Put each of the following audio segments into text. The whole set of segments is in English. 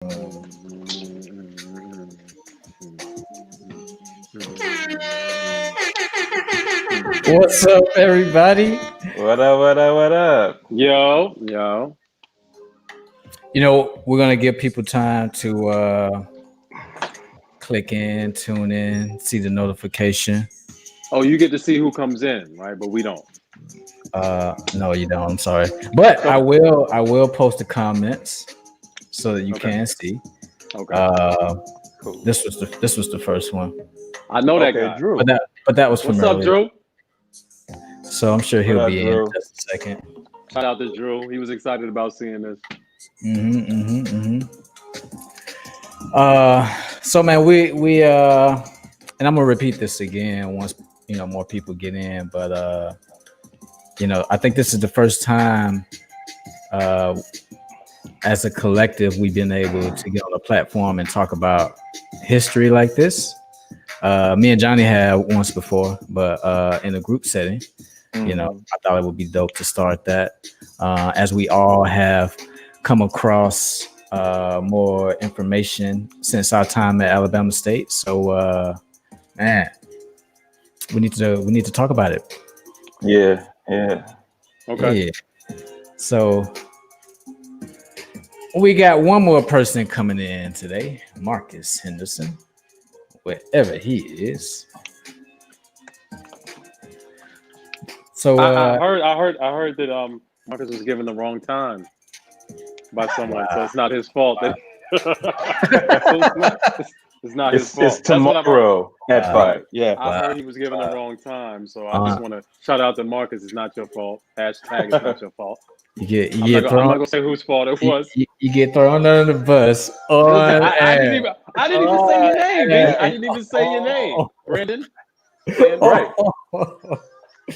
What's up, everybody? What up, what up, what up? Yo. We're gonna give people time to click in, tune in, see the notification. Oh, you get to see who comes in, right? But we don't. No, you don't. I'm sorry, but I So, will. I will post the comments so that you okay. can see. Okay. Cool. This was the first one, I know that Okay, guy. Drew. but that was from What's up, earlier. Drew? So I'm sure What he'll up, be in Drew? just a second. Shout out to Drew. He was excited about seeing this. So man, we and I'm gonna repeat this again once more people get in, but I think this is the first time as a collective we've been able to get on a platform and talk about history like this. Me and Johnny had once before, but in a group setting. I thought it would be dope to start that, as we all have come across more information since our time at Alabama State. So, man, we need to talk about it. Yeah. Okay. Yeah. So we got one more person coming in today, Marcus Henderson, wherever he is. So I heard that Marcus was given the wrong time by someone, so it's not his fault. That it's not his fault. It's tomorrow at 5. Yeah. I heard he was given the wrong time, so I just want to shout out to Marcus. It's not your fault. Hashtag it's not your fault. you I'm get not thrown. gonna say whose fault it was. You get thrown under the bus. I didn't even say your name, B. I didn't even say your name, Brandon. Right.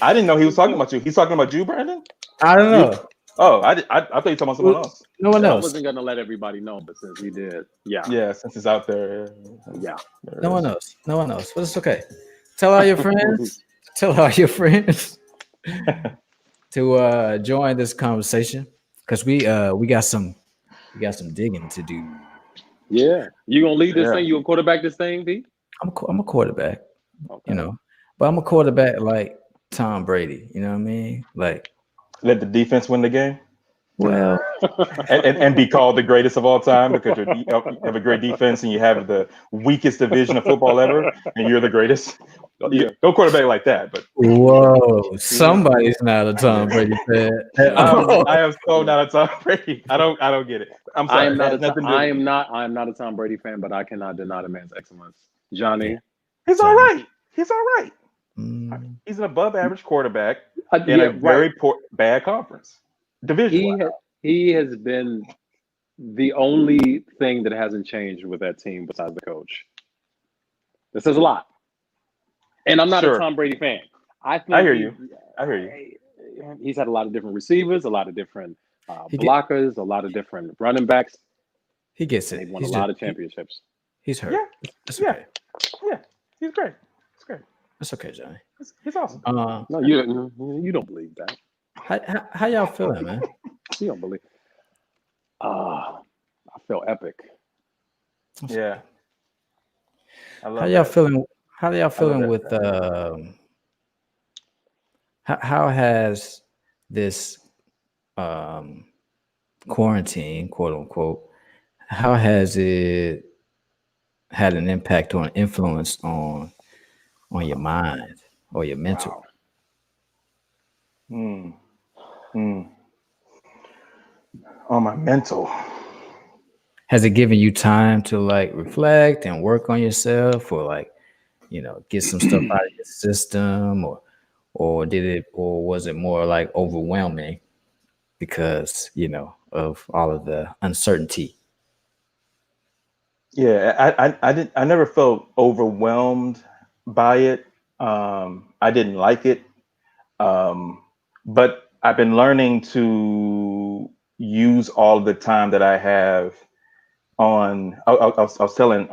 I didn't know he was talking about you. He's talking about you, Brandon? I don't know. I thought you were talking about someone else. No one I else. wasn't gonna let everybody know, but since he did, yeah. Yeah, since it's out there. Yeah. No one knows. No one knows. But it's okay. Tell all your friends. Tell all your friends to join this conversation, because we got some digging to do. Yeah. You gonna lead this thing? You gonna quarterback this thing, B? I'm a quarterback, Okay. but I'm a quarterback like Tom Brady. You know what I mean? Like, Let the defense win the game. well, and be called the greatest of all time because you have a great defense and you have the weakest division of football ever, and you're the greatest. Go quarterback like that. But whoa, somebody's not a Tom Brady fan. I am so not a Tom Brady. I don't get it. I'm sorry. I am not a Tom Brady fan, but I cannot deny the man's excellence. Johnny. He's all right. He's all right. Mm. He's an above average quarterback in a very bad conference division. He has been the only thing that hasn't changed with that team besides the coach. This is a lot. And I'm not a Tom Brady fan. I hear you. He's had a lot of different receivers, a lot of different blockers, a lot of different running backs. He gets it. They've won a lot of championships. He's hurt. Yeah. That's okay. Yeah. He's great. It's great. That's okay, Johnny. He's awesome. No, you don't believe that. How y'all feeling, man? You don't believe. I feel epic. Yeah. How y'all feeling? How y'all feeling with how has this quarantine, quote unquote, how has it had an impact or an influence on your mind or your mental? Wow. On my mental. Has it given you time to like reflect and work on yourself, or like, get some stuff out of your system, or was it more like overwhelming because, of all of the uncertainty? Yeah, I never felt overwhelmed by it. I didn't like it. But I've been learning to use all the time that I have on. I was telling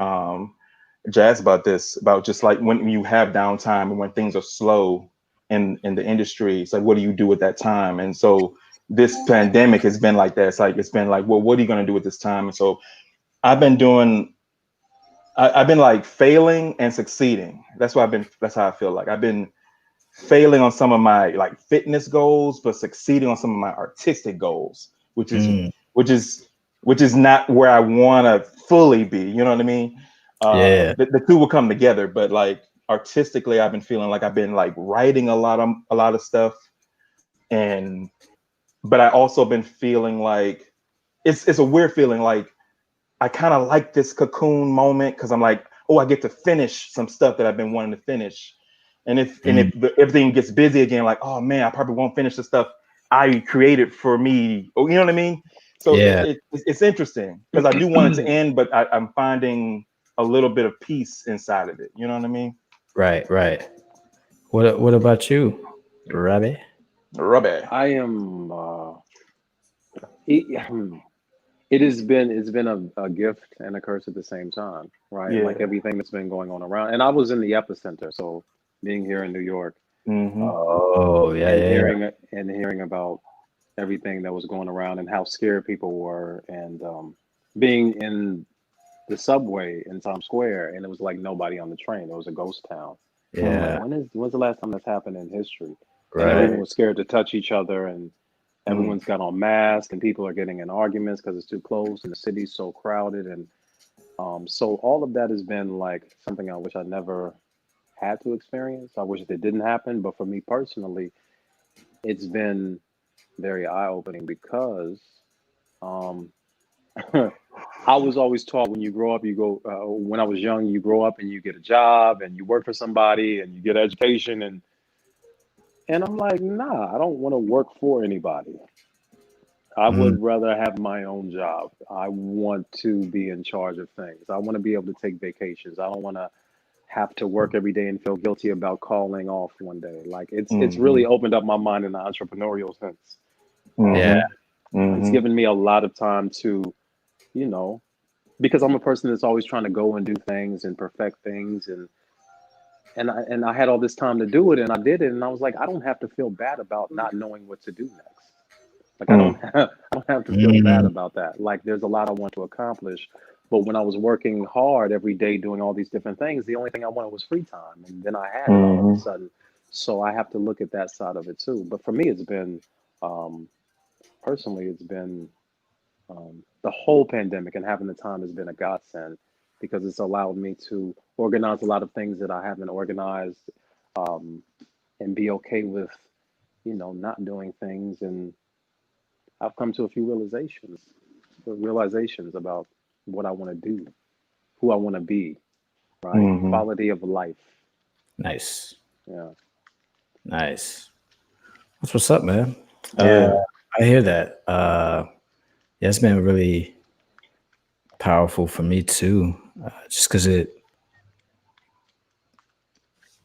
Jazz about this, about just like when you have downtime and when things are slow in the industry. It's like, what do you do at that time? And so this pandemic has been like that. It's been like, well, what are you going to do at this time? And so I've been doing. I've been like failing and succeeding. That's how I feel like I've been failing on some of my like fitness goals, but succeeding on some of my artistic goals, which is which is which is not where I want to fully be. You know what I mean? Yeah. The two will come together, but like artistically, I've been feeling like I've been like writing a lot of stuff, and but I also been feeling like it's a weird feeling. Like I kind of like this cocoon moment because I'm like, oh, I get to finish some stuff that I've been wanting to finish. And if everything gets busy again, like, oh man, I probably won't finish the stuff I created for me. Oh, you know what I mean? So Yeah. it's interesting because I do want it to end, but I'm finding a little bit of peace inside of it. You know what I mean? Right. Right. What about you, Robbie? Robbie. I am. It's been a gift and a curse at the same time, right? Like Yeah. everything that's been going on around, and I was in the epicenter, so being here in New York, Mm-hmm. Oh, yeah, and yeah. hearing about everything that was going around and how scared people were, and being in the subway in Times Square, and it was like nobody on the train. It was a ghost town. And I'm like, Yeah. when's the last time that's happened in history? And everyone Right. was scared to touch each other, and everyone's got on masks, and people are getting in arguments because it's too close, and the city's so crowded, and so all of that has been like something I wish I never had to experience. I wish it didn't happen, but for me personally, it's been very eye opening because um, I was always taught when you grow up, you go. When I was young, you grow up and you get a job and you work for somebody and you get education, and I'm like, nah, I don't want to work for anybody. I Mm, would rather have my own job. I want to be in charge of things. I want to be able to take vacations. I don't want to have to work every day and feel guilty about calling off one day. Like it's Mm-hmm. really opened up my mind in the entrepreneurial sense. yeah. It's given me a lot of time to, you know, because I'm a person that's always trying to go and do things and perfect things, and I had all this time to do it, and I did it, and I was like, I don't have to feel bad about not knowing what to do next. Like I don't have to feel bad Mm, about that. Like there's a lot I want to accomplish, but when I was working hard every day doing all these different things, the only thing I wanted was free time, and then I had it all of a Mm-hmm. sudden. So I have to look at that side of it too. But for me, it's been um, personally, it's been the whole pandemic, and having the time has been a godsend because it's allowed me to organize a lot of things that I haven't organized, um, and be okay with, not doing things. And I've come to a few realizations about what I want to do, who I want to be, right? Mm-hmm. Quality of life. nice. Yeah. Nice. That's what's up, man. Uh, Yeah. I hear that. Yeah, it's been really powerful for me too, just because it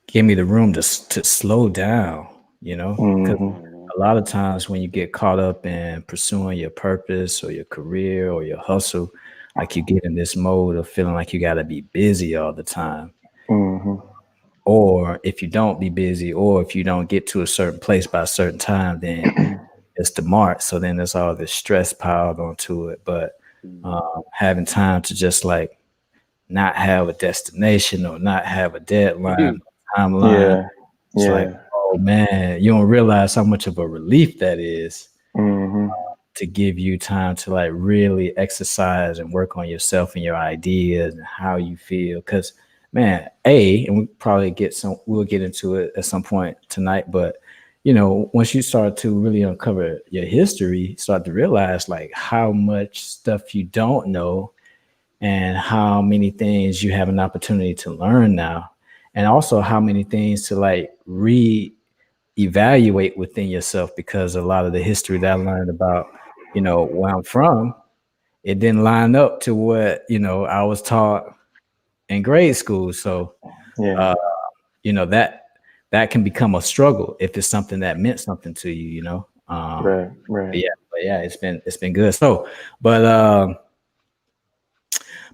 gave me the room to slow down. Because Mm-hmm. Hmm. a lot of times when you get caught up in pursuing your purpose or your career or your hustle, like you get in this mode of feeling like you got to be busy all the time. Mm-hmm. Or if you don't be busy, or if you don't get to a certain place by a certain time, then it's the mark. So then there's all this stress piled onto it. But having time to just like not have a destination or not have a deadline, timeline, Yeah. it's like, Yeah. oh man, you don't realize how much of a relief that is Mm-hmm. to give you time to like really exercise and work on yourself and your ideas and how you feel. Because man, and we'll get into it at some point tonight, but once you start to really uncover your history, you start to realize like how much stuff you don't know and how many things you have an opportunity to learn now, and also how many things to like evaluate within yourself, because a lot of the history that I learned about, where I'm from, it didn't line up to what, I was taught in grade school. So, Yeah. uh, that can become a struggle if it's something that meant something to you. Right. But Right. yeah, it's been good. So, but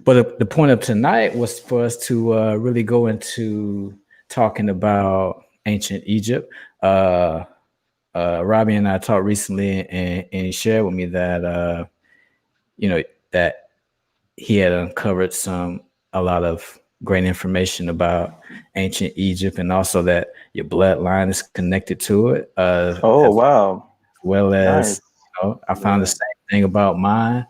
the point of tonight was for us to really go into talking about ancient Egypt. Robbie and I talked recently, and he shared with me that that he had uncovered a lot of great information about ancient Egypt, and also that your bloodline is connected to it. Oh, wow. Well as Nice. I found the same thing about mine.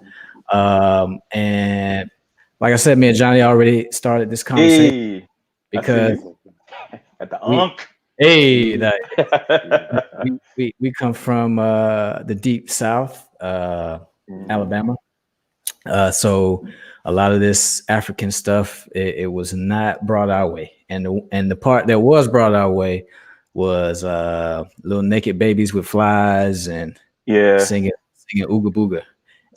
And like I said, me and Johnny already started this conversation Hey, I see because you at the we, Unk. hey, we come from the deep South, Alabama. So a lot of this African stuff, it was not brought our way, and the part that was brought our way was little naked babies with flies and Yeah, singing ooga booga.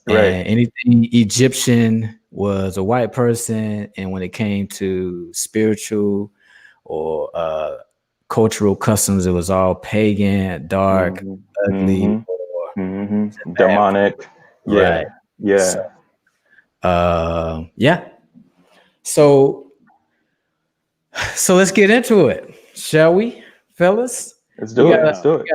right. And anything Egyptian was a white person, and when it came to spiritual or cultural customs, it was all pagan, dark, Mm-hmm. ugly, Mm-hmm. or Mm-hmm. bad. Demonic. Right. Yeah. Yeah. So, yeah. So let's get into it, shall we, fellas? Let's We do it. got Let's do it.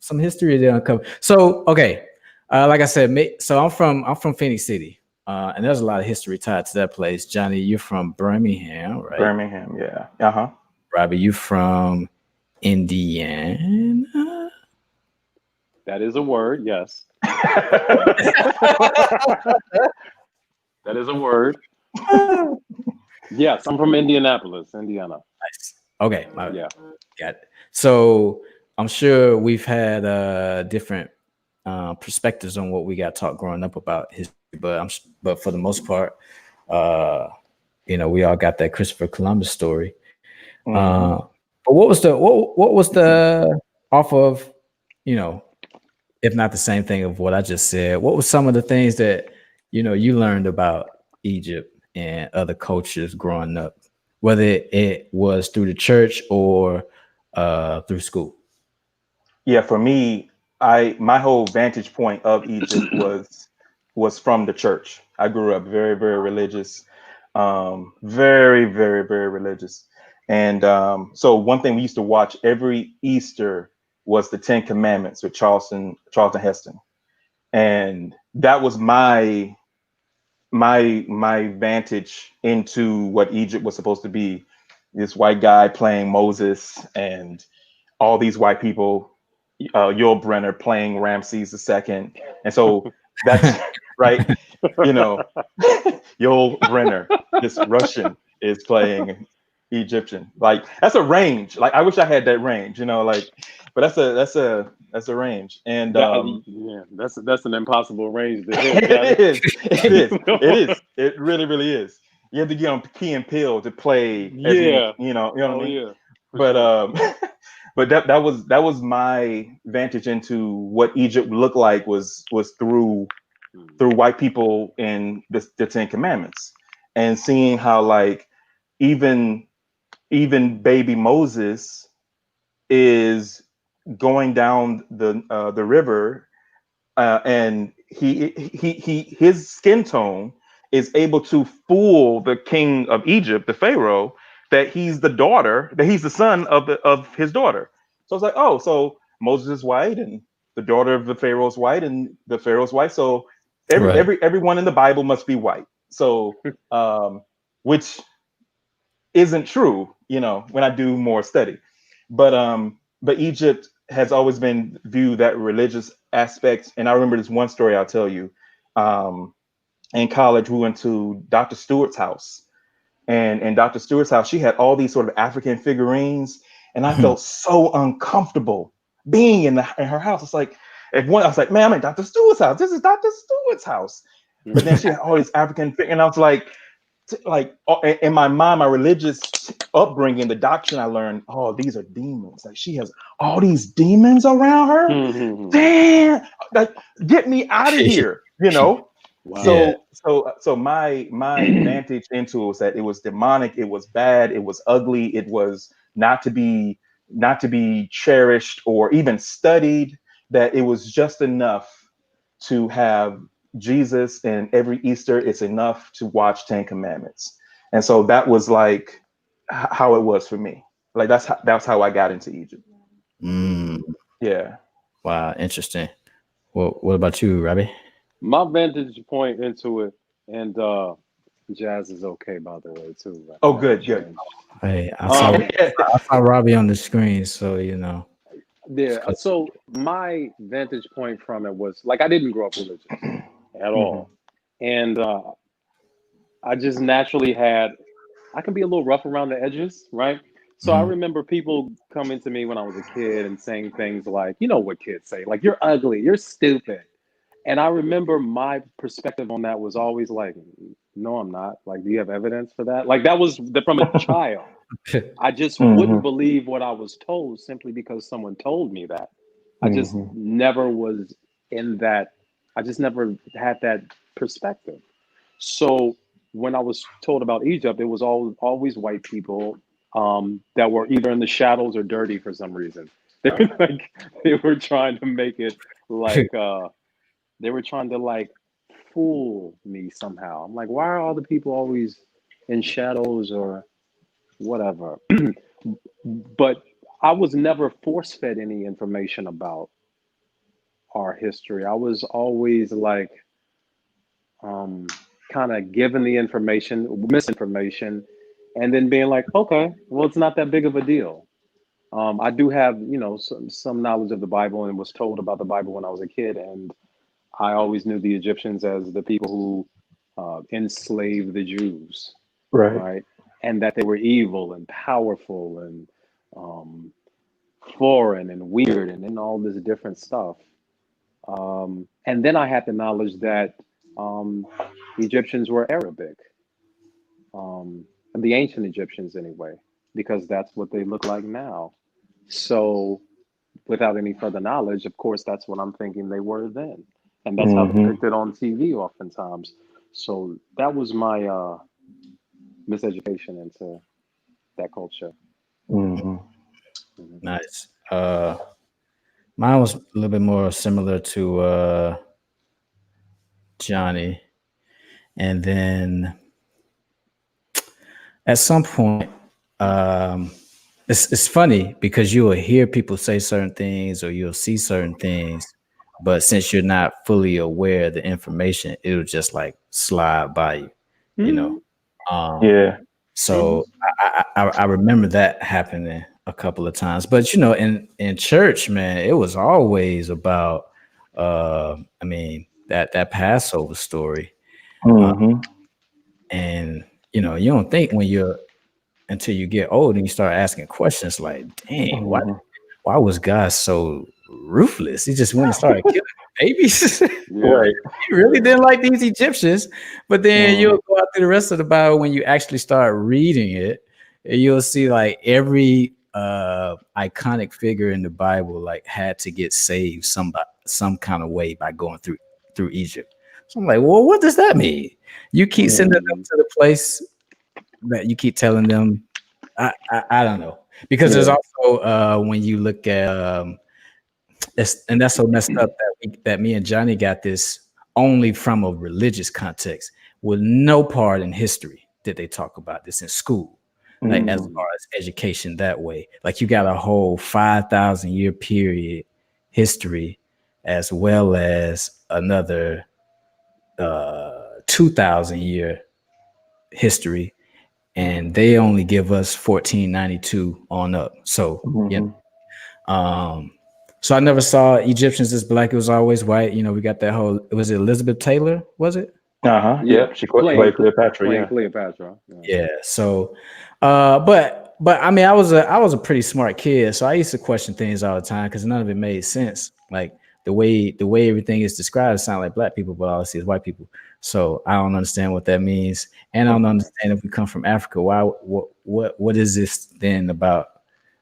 some history to uncover. So okay, like I said, so I'm from Phoenix City, and there's a lot of history tied to that place. Johnny, you're from Birmingham, right? Birmingham. Yeah. Uh-huh. Robbie, you from Indiana? That is a word, yes. That is a word. Yes, I'm from Indianapolis, Indiana. Nice. Okay, Yeah. got it. So I'm sure we've had different perspectives on what we got taught growing up about history, but for the most part, we all got that Christopher Columbus story. Mm-hmm. But what was the off of, if not the same thing of what I just said, what was some of the things that you learned about Egypt and other cultures growing up, whether it was through the church or through school? Yeah, for me, my whole vantage point of Egypt was from the church. I grew up very, very religious, very, very, very religious. And so one thing we used to watch every Easter was the Ten Commandments with Charlton Heston, and that was my vantage into what Egypt was supposed to be. This white guy playing Moses and all these white people, Yul Brenner playing Ramses II. And so that's right, you know, Yul Brenner, this Russian is playing Egyptian. Like that's a range. Like I wish I had that range, like, but that's a range. And Yeah, that's an impossible range to hit, it Johnny. is, it really, really is. You have to get on Key and Peele to play every, Yeah. you know what I Oh mean? yeah. For But sure. but that was my vantage into what Egypt looked like was through white people in the Ten Commandments, and seeing how like even baby Moses is going down the river, and his skin tone is able to fool the king of Egypt, the Pharaoh, that he's the son of his daughter. So it's like, oh, so Moses is white, and the daughter of the Pharaoh is white, and the Pharaoh's white. So Right. everyone in the Bible must be white. So which isn't true, when I do more study. But Egypt has always been viewed that religious aspect. And I remember this one story I'll tell you. In college, we went to Dr. Stewart's house. And in Dr. Stewart's house, she had all these sort of African figurines. And I felt so uncomfortable being in her house. It's like, I was like, man, I'm in Dr. Stewart's house. This is Dr. Stewart's house. But then she had all these African figures. And I was like in my mind, my religious upbringing, the doctrine I learned, oh, these are demons. Like she has all these demons around her. Damn, like get me out of here, Wow. Yeah. So my vantage into it was that it was demonic, it was bad, it was ugly, it was not to be cherished or even studied. That it was just enough to have Jesus, and every Easter it's enough to watch Ten Commandments. And so that was like how it was for me. Like that's how I got into Egypt. Mm. Yeah. Wow, interesting. Well, what about you, Robbie? My vantage point into it, and Jazz is okay, by the way, too. Right? Oh, good. Hey, Um, I saw Robbie on the screen, so yeah. So my vantage point from it was like I didn't grow up religious at all, and I just naturally had. I can be a little rough around the edges, right? So I remember people coming to me when I was a kid and saying things like, you know what kids say, like "you're ugly, you're stupid," and I remember my perspective on that was always like, "No, I'm not." Like, do you have evidence for that? Like that was from a child. I just wouldn't believe what I was told simply because someone told me that. I just never was in that. I just never had that perspective. So when I was told about Egypt, it was always white people that were either in the shadows or dirty for some reason. They were like they were trying to make it like they were trying to like fool me somehow. I'm like, why are all the people always in shadows or whatever? But I was never force fed any information about our history. I was always like um, kind of given the information, misinformation, and then being like, okay, well, it's not that big of a deal. I do have, some knowledge of the Bible and was told about the Bible when I was a kid, and I always knew the Egyptians as the people who enslaved the Jews, Right. right? And that they were evil and powerful and um, foreign and weird and all this different stuff. And then I had the knowledge that um, Egyptians were Arabic, the ancient Egyptians anyway, because that's what they look like now. So, without any further knowledge, of course, that's what I'm thinking they were then. And that's how they depicted on TV oftentimes. So, that was my miseducation into that culture. Mhm. nice. Mine was a little bit more similar to Johnny, and then at some point, um, it's funny because you will hear people say certain things or you'll see certain things, but since you're not fully aware of the information, it'll just like slide by you, you know. Mhm. Um, Yeah. so I remember that happening a couple of times, but in church, man, it was always about, I mean, that Passover story, and you don't think when you're until you get old and you start asking questions like, dang, why was God so ruthless? He just went and started killing babies. Yeah. Right. He really didn't like these Egyptians. But then you'll go out through the rest of the Bible when you actually start reading it, and you'll see like every iconic figure in the Bible like had to get saved some kind of way by going through Egypt. So I'm like, well, what does that mean? You keep sending them to the place that you keep telling them. I don't know, because there's also when you look at and that's so messed up that me and Johnny got this only from a religious context with no part in history did they talk about this in school, like as far as education that way. Like you got a whole 5,000 year period history as well as another 2,000 year history, and they only give us 1492 on up. So so I never saw Egyptians as black. It was always white. We got that whole. Was it Elizabeth Taylor? Was it? Yeah. Yeah. She Playing played Cleopatra. playing Yeah. Cleopatra. Yeah. Yeah. So, but I mean, I was a pretty smart kid, so I used to question things all the time because none of it made sense. Like the way everything is described, it sounds like black people, but all I see is white people. So I don't understand what that means, and I don't understand if we come from Africa. Why? What is this then about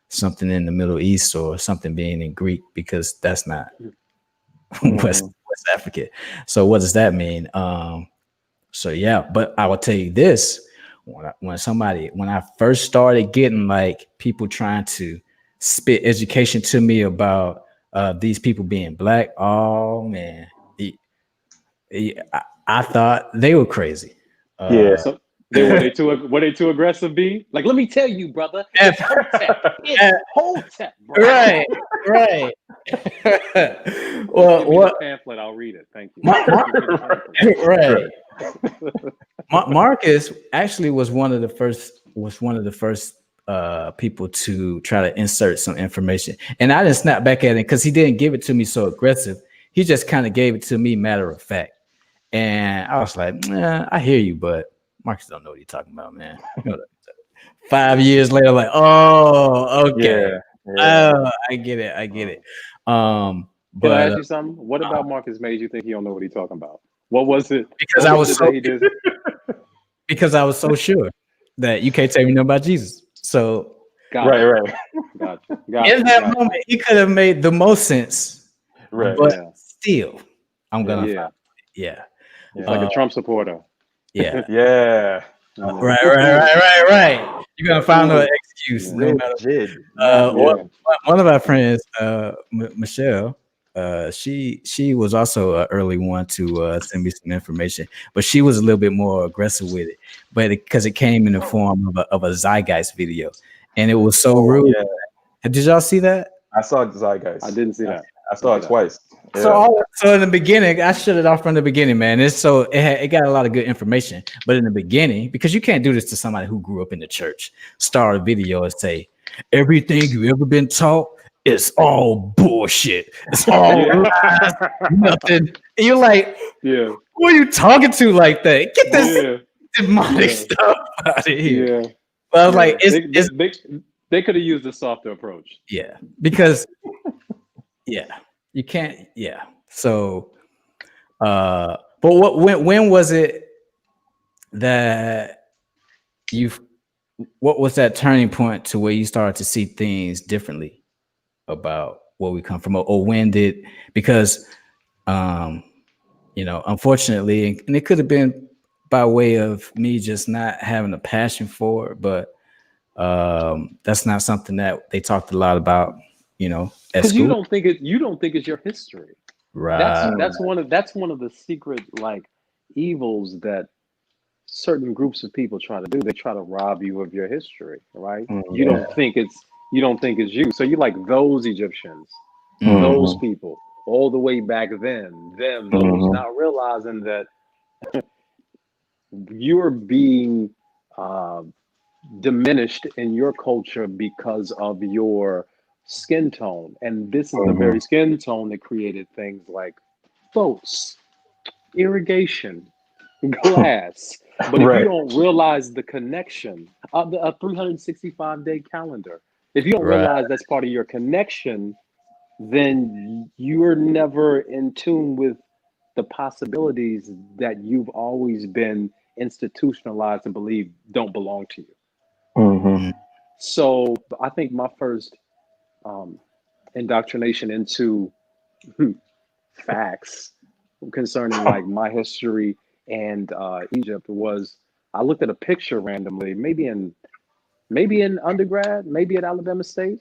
something in the Middle East or something being in Greek? Because that's not West African. So what does that mean? So yeah, but I will tell you this: when I first started getting like people trying to spit education to me about these people being black, oh man, I thought they were crazy. Yeah. So Were they too aggressive, B? Like, let me tell you, brother, it's Hotep. It's Hotep, bro. Right, right. Well, give me the pamphlet. I'll read it. Thank you. Right. Marcus actually was one of the first people to try to insert some information, and I didn't snap back at him because he didn't give it to me so aggressive. He just kind of gave it to me matter of fact, and I was like, I hear you, but Marcus don't know what he's talking about, man. 5 years later, like, oh, okay. Yeah. Oh, I get it. Can But I ask you something? What about Marcus made you think he don't know what he's talking about? What was it? because What I was was it that he did? because I was so sure that you can't tell me nothing about Jesus. So Right. Gotcha. in that moment, he could have made the most sense. Right. But still, I'm gonna Yeah. yeah. It's like a Trump supporter. Yeah. Yeah. Right. You're gonna find no excuse, no matter. One of our friends, Michelle, she was also an early one to send me some information, but she was a little bit more aggressive with it. But because it came in the form of a Zeitgeist video, and it was so rude. Yeah. Did y'all see that? I saw Zeitgeist. I didn't see that. I saw it twice. Yeah. So in the beginning, I shut it off from the beginning, man. It got a lot of good information, but in the beginning, because you can't do this to somebody who grew up in the church, start a video and say everything you've ever been taught is all bullshit. It's all lies, nothing. And you're like, who are you talking to like that? Get this demonic stuff out of here. Yeah. But I was like, they could have used a softer approach. Yeah, because you can't. Yeah. So, but when was it that what was that turning point to where you started to see things differently about where we come from, or when did, because unfortunately, and it could have been by way of me just not having a passion for it, but that's not something that they talked a lot about, because you don't think it's your history, right? That's one of the secret evils that certain groups of people try to do. They try to rob you of your history, right? You don't think it's you. So you like those Egyptians, those people, all the way back then, those, not realizing that you're being diminished in your culture because of your skin tone, and this is the very skin tone that created things like boats, irrigation, glass. But if you don't realize the connection of a 365-day calendar, if you don't realize that's part of your connection, then you're never in tune with the possibilities that you've always been institutionalized to believe don't belong to you. So I think my first indoctrination into facts concerning my history and Egypt was, I looked at a picture randomly, maybe in undergrad, maybe at Alabama State,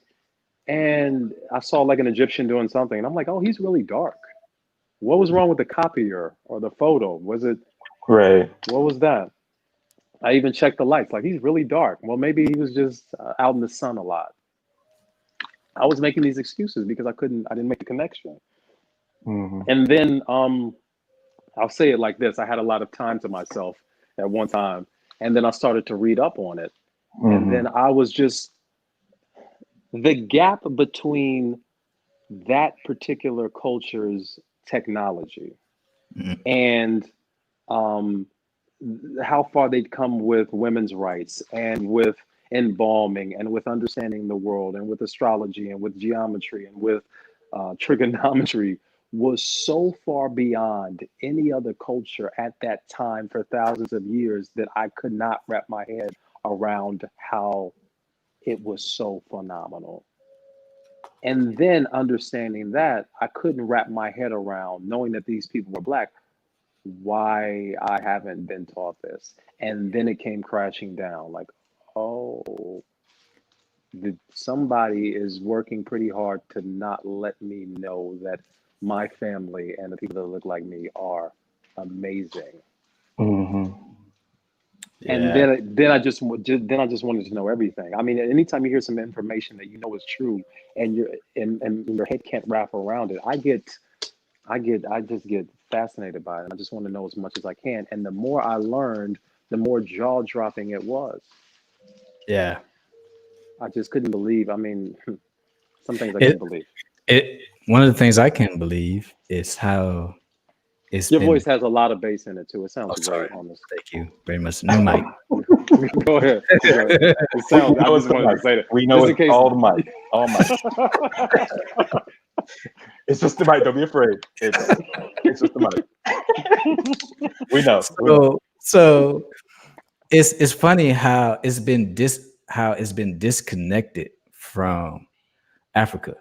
and I saw an Egyptian doing something, and I'm like, oh, he's really dark. What was wrong with the copier or the photo? Was it what was that? I even checked the lights, he's really dark. Well, maybe he was just out in the sun a lot. I was making these excuses because I didn't make the connection. And then I'll say it like this: I had a lot of time to myself at one time, and then I started to read up on it. And then I was just, the gap between that particular culture's technology and how far they'd come with women's rights and with embalming and with understanding the world and with astrology and with geometry and with trigonometry was so far beyond any other culture at that time for thousands of years that I could not wrap my head around how it was so phenomenal. And then understanding that, I couldn't wrap my head around, knowing that these people were Black, why I haven't been taught this. And then it came crashing down oh, somebody is working pretty hard to not let me know that my family and the people that look like me are amazing. And then I just wanted to know everything. I mean, anytime you hear some information that you know is true, and your head can't wrap around it, I just get fascinated by it. I just want to know as much as I can. And the more I learned, the more jaw dropping it was. Yeah. I just couldn't believe. I mean, some things I couldn't believe. One of the things I can't believe is how it's Your been. voice has a lot of bass in it too. It sounds great on this. Thank you very much. New mic. Go ahead. It sounds. I just wanted to say that. We know it's all the mic. All mic. It's just the mic. Don't be afraid. It's just the mic. We know. So it's funny how it's been disconnected from Africa.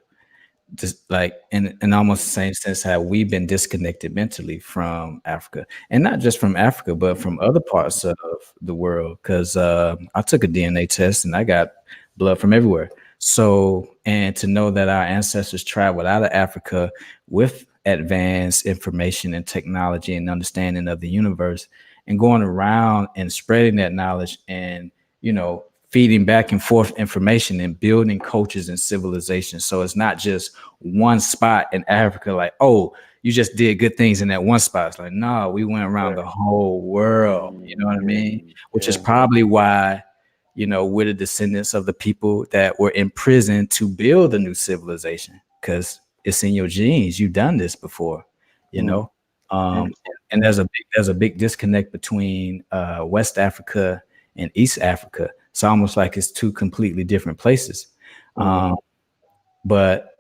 Just like in almost the same sense how we've been disconnected mentally from Africa, and not just from Africa, but from other parts of the world. Because I took a DNA test and I got blood from everywhere. So, and to know that our ancestors traveled out of Africa with advanced information and technology and understanding of the universe, and going around and spreading that knowledge, and feeding back and forth information and building cultures and civilizations. So it's not just one spot in Africa, like, oh, you just did good things in that one spot. It's like, no, we went around the whole world. You know what I mean? Which is probably why, we're the descendants of the people that were in prison to build a new civilization, because it's in your genes. You've done this before, and there's a big disconnect between West Africa and East Africa. It's almost like it's two completely different places. But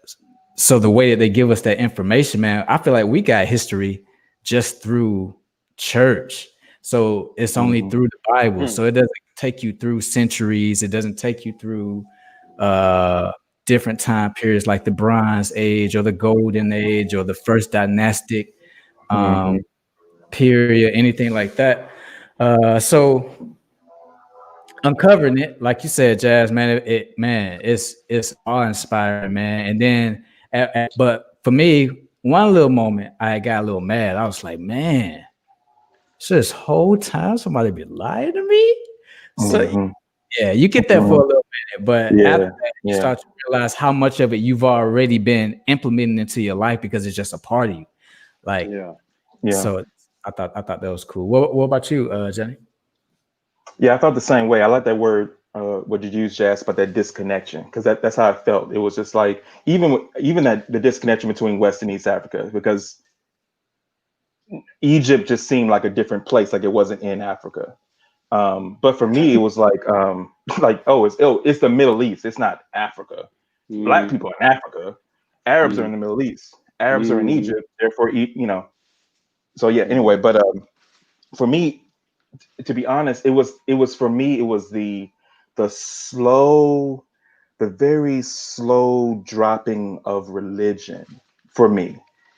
so the way that they give us that information, man, I feel like we got history just through church. So it's only through the Bible. So it doesn't take you through centuries. It doesn't take you through different time periods like the Bronze Age or the Golden Age or the first dynastic period, anything like that. So uncovering it, like you said, Jazz, man, it's awe-inspiring, man. And then, but for me, one little moment, I got a little mad. I was like, man, so this whole time somebody be lying to me. So yeah, you get that for a little minute, but after that, you start to realize how much of it you've already been implementing into your life because it's just a part of you. Like, so I thought that was cool. What about you, Jenny? Yeah, I thought the same way. I like that word, what you use, Jazz, but that disconnection, because that's how I felt. It was just like even that the disconnection between West and East Africa, because Egypt just seemed like a different place, like it wasn't in Africa. But for me, it was like it's the Middle East. It's not Africa. Black people are in Africa. Arabs are in the Middle East. Arabs are in Egypt. Therefore, So yeah. Anyway, but for me, to be honest, it was for me, it was the very slow dropping of religion for me.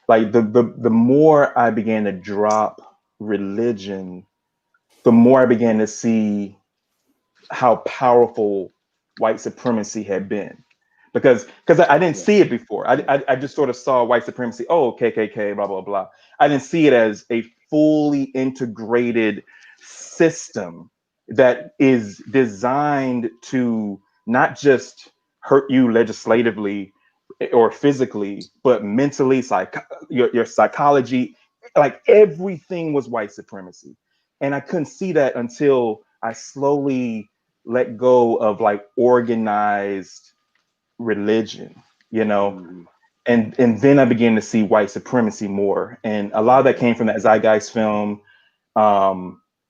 Like the more I began to drop religion, the more I began to see how powerful white supremacy had been. Because I didn't see it before. I just sort of saw white supremacy, KKK, blah, blah, blah. I didn't see it as a fully integrated system that is designed to not just hurt you legislatively or physically, but mentally, your psychology, like everything was white supremacy. And I couldn't see that until I slowly let go of like organized religion, and then I began to see white supremacy more. And a lot of that came from that Zeitgeist film,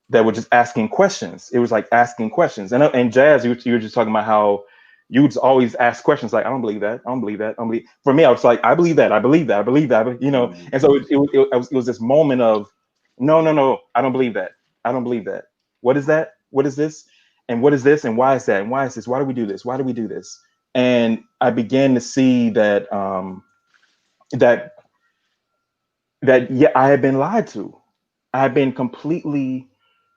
that were just asking questions. It was like asking questions. And Jazz, you were just talking about how you would always ask questions like, I don't believe that. I don't believe that. For me, I was like, I believe that. I believe that. I believe that. And so it was this moment of, no, I don't believe that. I don't believe that. What is that? What is this? And what is this? And why is that? And why is this? Why do we do this? Why do we do this? And I began to see that I had been lied to. I had been completely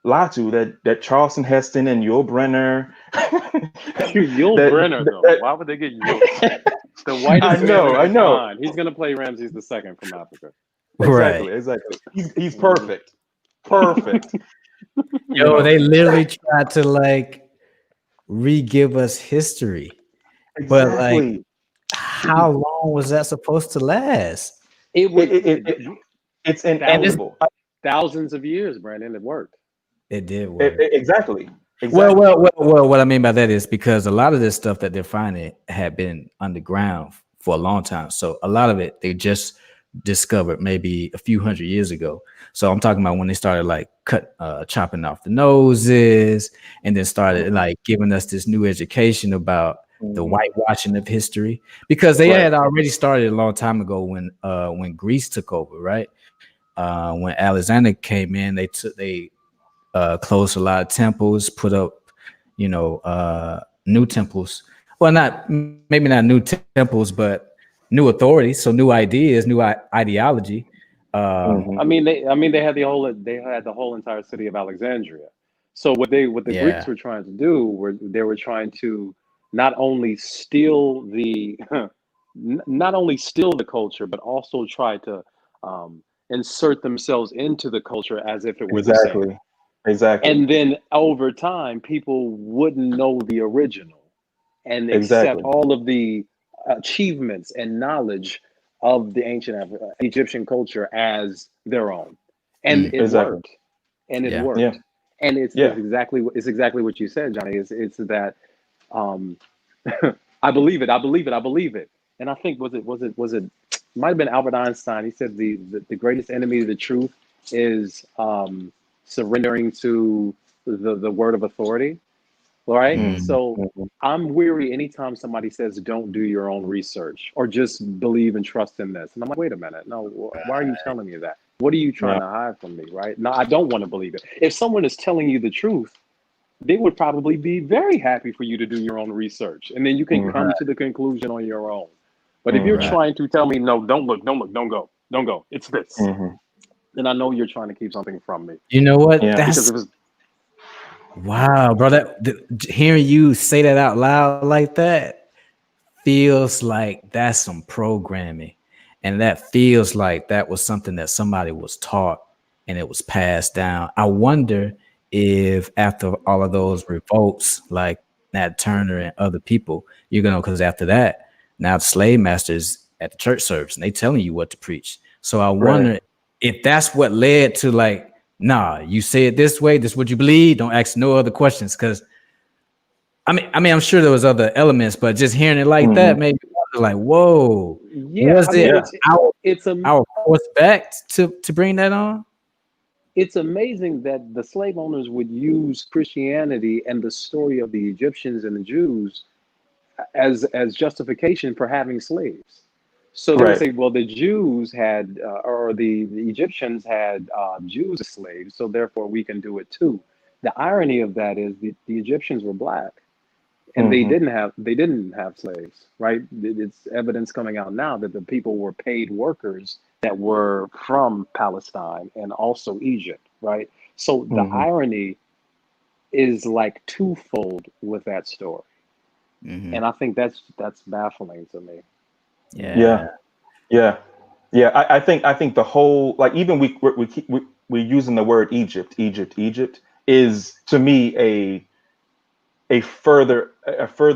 lied to. That Charleston Heston and Yul Brynner. Yul Brynner, though. Why would they get Yul? The whitest man in the He's gonna play Ramses II from Africa. Exactly. He's perfect. Perfect. Yo, they literally tried to like re-give us history, but like, exactly. how long was that supposed to last? It was It's And it's inevitable. thousands of years, Brandon. It worked. it did work. Exactly. Well, Exactly. well, well, well, what I mean by that is because a lot of this stuff that they're finding had been underground for a long time. So a lot of it they just discovered maybe a few hundred years ago. So I'm talking about when they started like chopping off the noses and then started like giving us this new education about the whitewashing of history, because they Right. had already started a long time ago when Greece took over, right? When Alexander came in, they closed a lot of temples, put up, new temples. Well, maybe not new temples, but new authorities. So new ideas, new ideology. I mean, they had the whole entire city of Alexandria. So what the Greeks Yeah, were trying to do were they were trying to not only steal the not only steal the culture, but also try to insert themselves into the culture as if it were the same. Exactly. Exactly. And then over time, people wouldn't know the original and accept Exactly. all of the achievements and knowledge of the ancient Egyptian culture as their own, and mm, it Exactly. worked, and it yeah, Yeah. worked, and Yeah. it's exactly what you said, Johnny. It's that um, I believe it, I believe it, I believe it, and I think was it might have been Albert Einstein. He said the greatest enemy of the truth is surrendering to the word of authority, right? mm, So I'm weary anytime somebody says, don't do your own research or just believe and trust in this. And I'm like, wait a minute. No, why are you telling me that? What are you trying Yeah. to hide from me, right? No, I don't want to believe it. If someone is telling you the truth, they would probably be very happy for you to do your own research. And then you can Mhm. come to the conclusion on your own. But if you're Mhm. right. trying to tell me, no, don't look, don't look, don't go, it's this, Mhm. then I know you're trying to keep something from me. You know what? Yeah. Because That's it was, wow, bro. Hearing you say that out loud like that feels like that's some programming, and that feels like that was something that somebody was taught and it was passed down. I wonder if after all of those revolts, like Nat Turner and other people, because after that, now the slave masters at the church service and they telling you what to preach. So I Right. wonder if that's what led to like, nah, you say it this way, this is what you believe, don't ask no other questions. Because I'm sure there was other elements, but just hearing it like that Mhm. made me wonder, like, whoa, yeah, I was it mean, Yeah. it's a our course back to bring that on? it's amazing that the slave owners would use Christianity and the story of the Egyptians and the Jews as justification for having slaves. So they would Right. say, well, the Jews had, or the Egyptians had Jews as slaves, so therefore we can do it too. The irony of that is the Egyptians were black, and Mhm. they didn't have slaves, right? It's evidence coming out now that the people were paid workers that were from Palestine and also Egypt, right? So the Mhm. irony is like twofold with that story, Mm-hmm. and I think that's baffling to me. Yeah. Yeah. Yeah. Yeah. I think the whole, like, even we're using the word Egypt is to me a further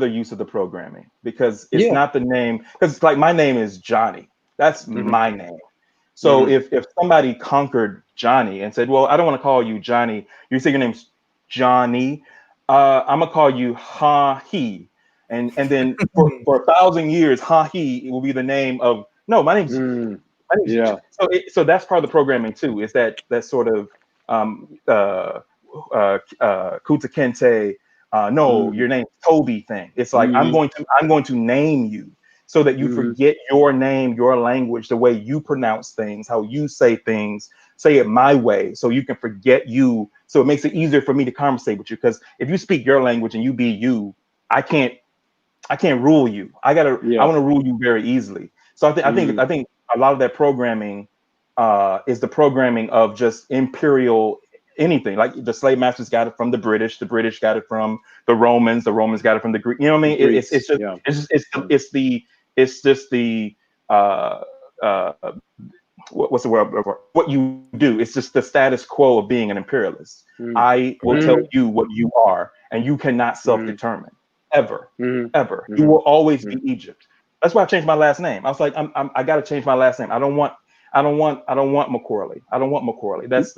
use of the programming, because it's Yeah. not the name, because like my name is Johnny. That's Hmm. my name. So Hmm. if somebody conquered Johnny and said, well, I don't want to call you Johnny, you say your name's Johnny, I'm gonna call you Ha He. And then for 1,000 years, Ha He will be the name of, no, Mm. my name's Yeah. so that's part of the programming too, is that sort of Kuta Kente, no, Mm. your name's Toby thing. It's like Hmm. I'm going to name you so that you Hmm. forget your name, your language, the way you pronounce things, how you say things, say it my way, so you can forget you. So it makes it easier for me to conversate with you. Because if you speak your language and you be you, I can't I can't rule you. I Yeah. want to rule you very easily. So Hmm. I think a lot of that programming is the programming of just imperial anything. Like the slave masters got it from the British got it from the Romans got it from the Greek. You know what I mean? It's Greeks. just Yeah. it's just Yeah. it's just the uh, uh, what's the word? What you do. It's just the status quo of being an imperialist. I will tell you what you are, and you cannot self-determine ever, ever. You will always be Egypt. That's why I changed my last name. I was like, I got to change my last name. I don't want McCorley. I don't want McCorley. That's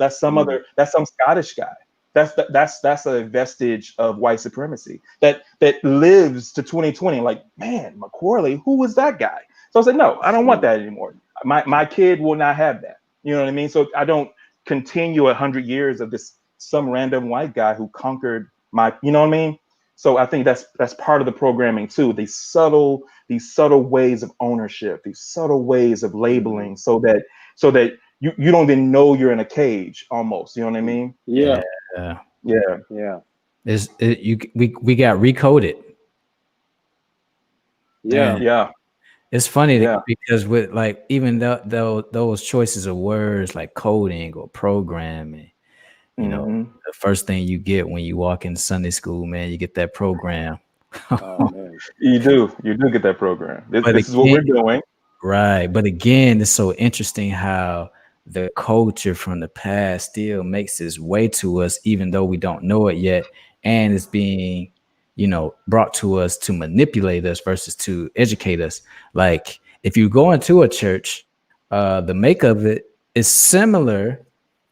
some Scottish guy. That's a vestige of white supremacy that lives to 2020. Like, man, McCorley, who was that guy? So I said, no, I don't want that anymore. My kid will not have that. You know what I mean? So I don't continue 100 years of this some random white guy who conquered my. You know what I mean? So I think that's part of the programming too. These subtle ways of ownership, these subtle ways of labeling, so that you don't even know you're in a cage almost. You know what I mean? Yeah. We got recoded. Yeah. It's funny because with like even though those choices of words like coding or programming, you know, the first thing you get when you walk in Sunday school, man, you get that program. Oh, man. You do get that program. This is what we're doing. Right. But again, it's so interesting how the culture from the past still makes its way to us, even though we don't know it yet. And it's being, brought to us to manipulate us versus to educate us. Like if you go into a church, the make of it is similar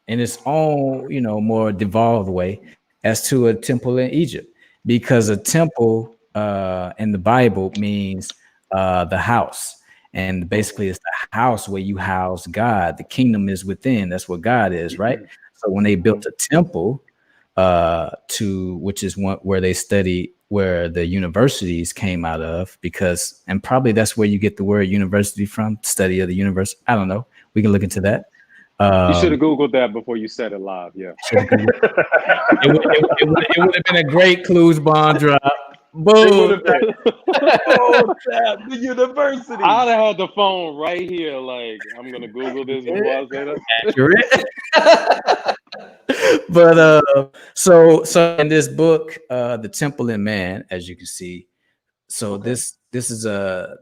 in its own, more devolved way as to a temple in Egypt, because a temple in the Bible means the house. And basically it's the house where you house God. The kingdom is within. That's what God is, right? So when they built a temple, which is where they study, where the universities came out of, and probably that's where you get the word university from, study of the universe. I don't know. We can look into that. You should have Googled that before you said it live. Yeah. It would have been a great Clues Bond drop. Boom. The university. I'd have had the phone right here. Like, I'm going to Google this before I say that. Accurate. But so in this book, The Temple in Man, as you can see, so this is a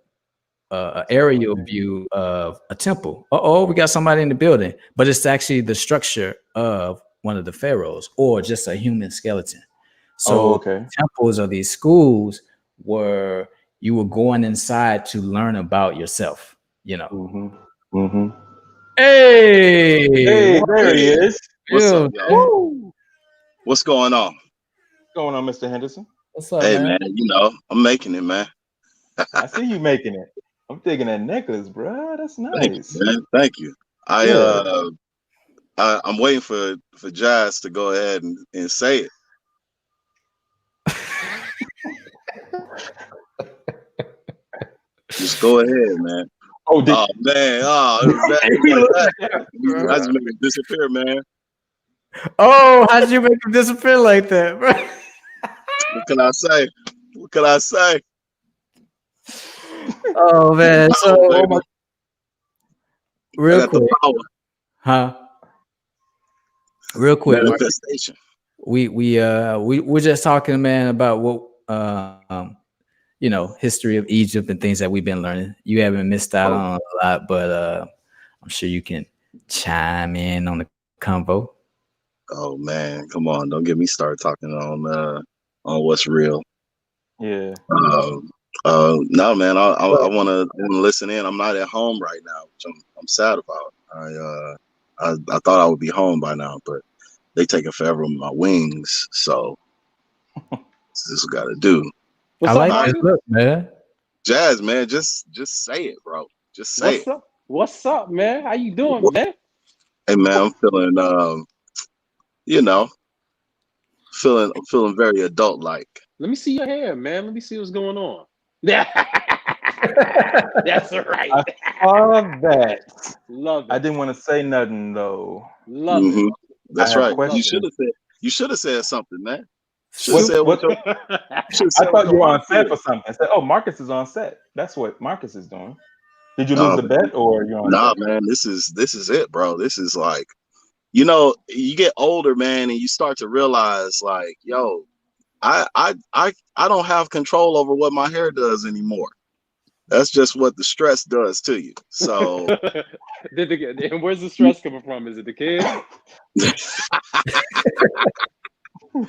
aerial view of a temple. We got somebody in the building, but it's actually the structure of one of the pharaohs or just a human skeleton. So temples are these schools where you were going inside to learn about yourself, Hey, there he is. What's up, y'all? What's going on? What's going on, Mr. Henderson? What's up, hey, man? I'm making it, man. I see you making it. I'm digging that necklace, bro. That's nice. Thank you. I'm waiting for Jazz to go ahead and say it. Just go ahead, man. Man. I just made him disappear, man. Oh, how'd you make him disappear like that, bro? What can I say? Oh man! So real quick, Real quick, manifestation. We're just talking, man, about what history of Egypt and things that we've been learning. You haven't missed out on a lot, but I'm sure you can chime in on the convo. Oh man, come on! Don't get me started talking on what's real. Yeah. No, man. I want to listen in. I'm not at home right now, which I'm sad about. I thought I would be home by now, but they taking forever with my wings. So this is what I got to do. I like this look, man. Jazz, man, just say it, bro. Just say it. What's up, man? How you doing, man? Hey, man, I'm feeling, feeling very adult-like. Let me see your hair, man. Let me see what's going on. That's right. I love that. Love it. I didn't want to say nothing though. Love it. That's right. You should have said something, man. I thought you were on set for something. I said, "Oh, Marcus is on set." That's what Marcus is doing. Did you lose the bet, or you're on? Nah, man. This is it, bro. This is like, you get older, man, and you start to realize, like, yo, I don't have control over what my hair does anymore. That's just what the stress does to you. So And where's the stress coming from? Is it the kid? Is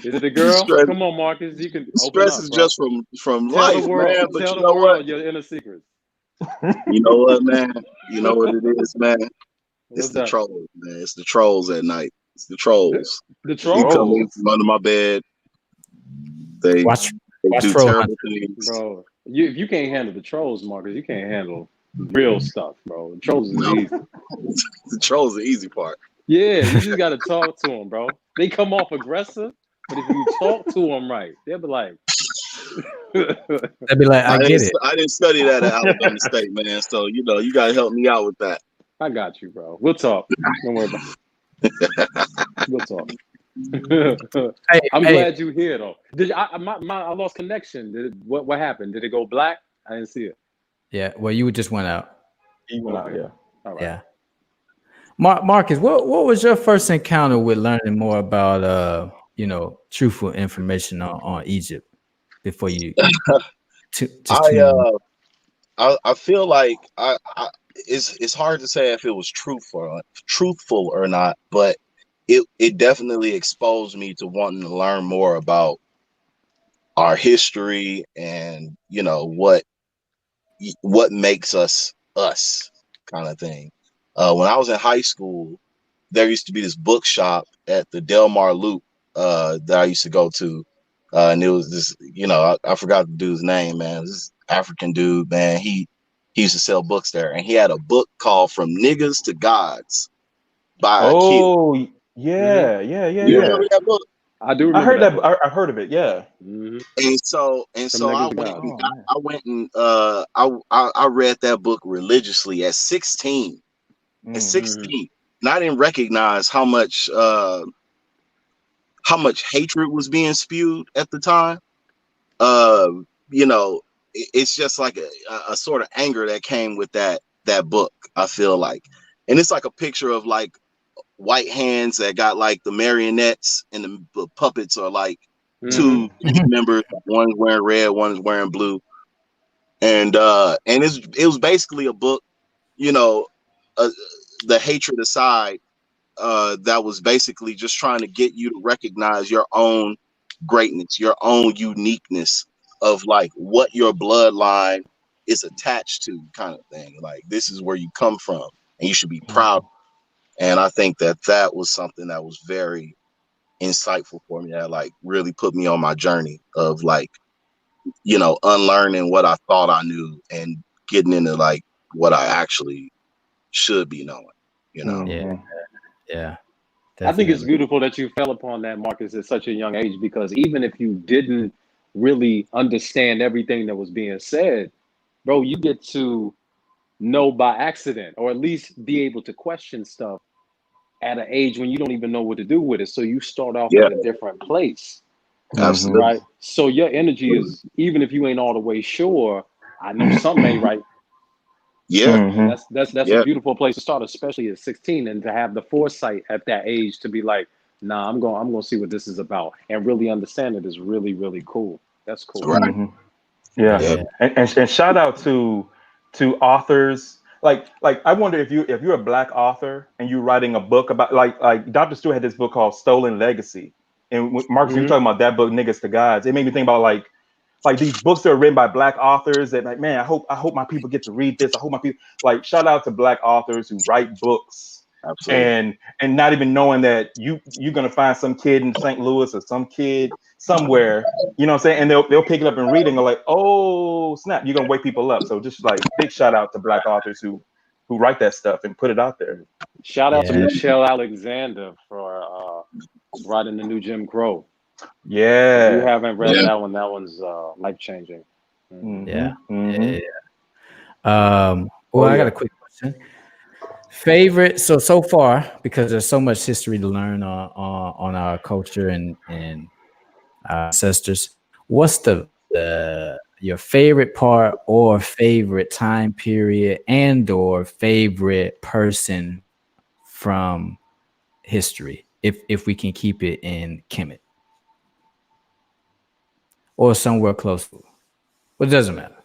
it the girl? stress, Come on, Marcus. You can open stress up, is bro. just from Tell life, the world. man. But Tell you the know what? world your inner secrets. You know what, man? You know what it is, man? It's What's the that? trolls, man. It's the trolls at night. It's the trolls. The They come in trolls, from under my bed. They Watch do Troll terrible Hunter. things. bro. If you can't handle the trolls, Marcus, you can't handle real stuff, bro. The trolls is No, easy. the trolls are the easy part. Yeah, you just gotta talk to them, bro. They come off aggressive, but if you talk to them right, they'll be like, They'd be like, I get it. I didn't study that at Alabama State, man. So you know, you gotta help me out with that. I got you, bro. We'll talk. Don't worry about it. We'll talk. I'm glad you're here, though. I lost connection. What happened? Did it go black? I didn't see it. Yeah. Well, you just went out. He went out, yeah. All right. Yeah. Marcus, what was your first encounter with learning more about truthful information on Egypt before you I feel like it's hard to say if it was truthful or not, but it definitely exposed me to wanting to learn more about our history and what makes us kind of thing. When I was in high school, there used to be this bookshop at the Del Mar Loop that I used to go to. And it was this, I forgot the dude's name, man. This African dude, man. He used to sell books there. And he had a book called From Niggas to Gods by a kid. Oh, yeah. You remember that book? I do I remember heard that. that. I heard of it, yeah. Mm-hmm. And so I went and I read that book religiously at 16. At 16. And I didn't recognize how much hatred was being spewed at the time. It's just like a sort of anger that came with that book, I feel like. And it's like a picture of like white hands that got like the marionettes, and the puppets are like two members. One's wearing red, one's wearing blue. And it was basically a book, the hatred aside, that was basically just trying to get you to recognize your own greatness, your own uniqueness of like what your bloodline is attached to, kind of thing. Like, this is where you come from and you should be proud. And I think that was something that was very insightful for me, that like really put me on my journey of like, unlearning what I thought I knew and getting into like what I actually should be knowing, Yeah. I think Definitely. it's beautiful that you fell upon that, Marcus, at such a young age, because even if you didn't really understand everything that was being said, bro, you get to know by accident, or at least be able to question stuff at an age when you don't even know what to do with it. So you start off at a different place. Absolutely. Right. So your energy is, even if you ain't all the way sure, I know something ain't right. Yeah. That's a beautiful place to start, especially at 16, and to have the foresight at that age to be like, nah, I'm going to see what this is about, and really understand it is really, really cool. That's cool. Right. Yeah. And shout out to authors. Like I wonder if you're a Black author and you're writing a book about like Dr. Stewart had this book called Stolen Legacy. And Marcus, you're talking about that book, Niggas to Gods. It made me think about like these books that are written by Black authors that, like, man, I hope my people get to read this. I hope my people, like, shout out to Black authors who write books. Absolutely. And not even knowing that you're gonna find some kid in St. Louis or some kid somewhere, you know what I'm saying, and they'll pick it up and read it and go like, oh snap, you're gonna wake people up. So just like big shout out to Black authors who write that stuff and put it out there. Shout out to Michelle Alexander for writing the new Jim Crow. Yeah. If you haven't read that one, that one's life changing. Well, I got a quick question. Favorite, so far, because there's so much history to learn on our culture and our ancestors, what's your favorite part or favorite time period and or favorite person from history, if we can keep it in Kemet or somewhere close to it? Well, it doesn't matter.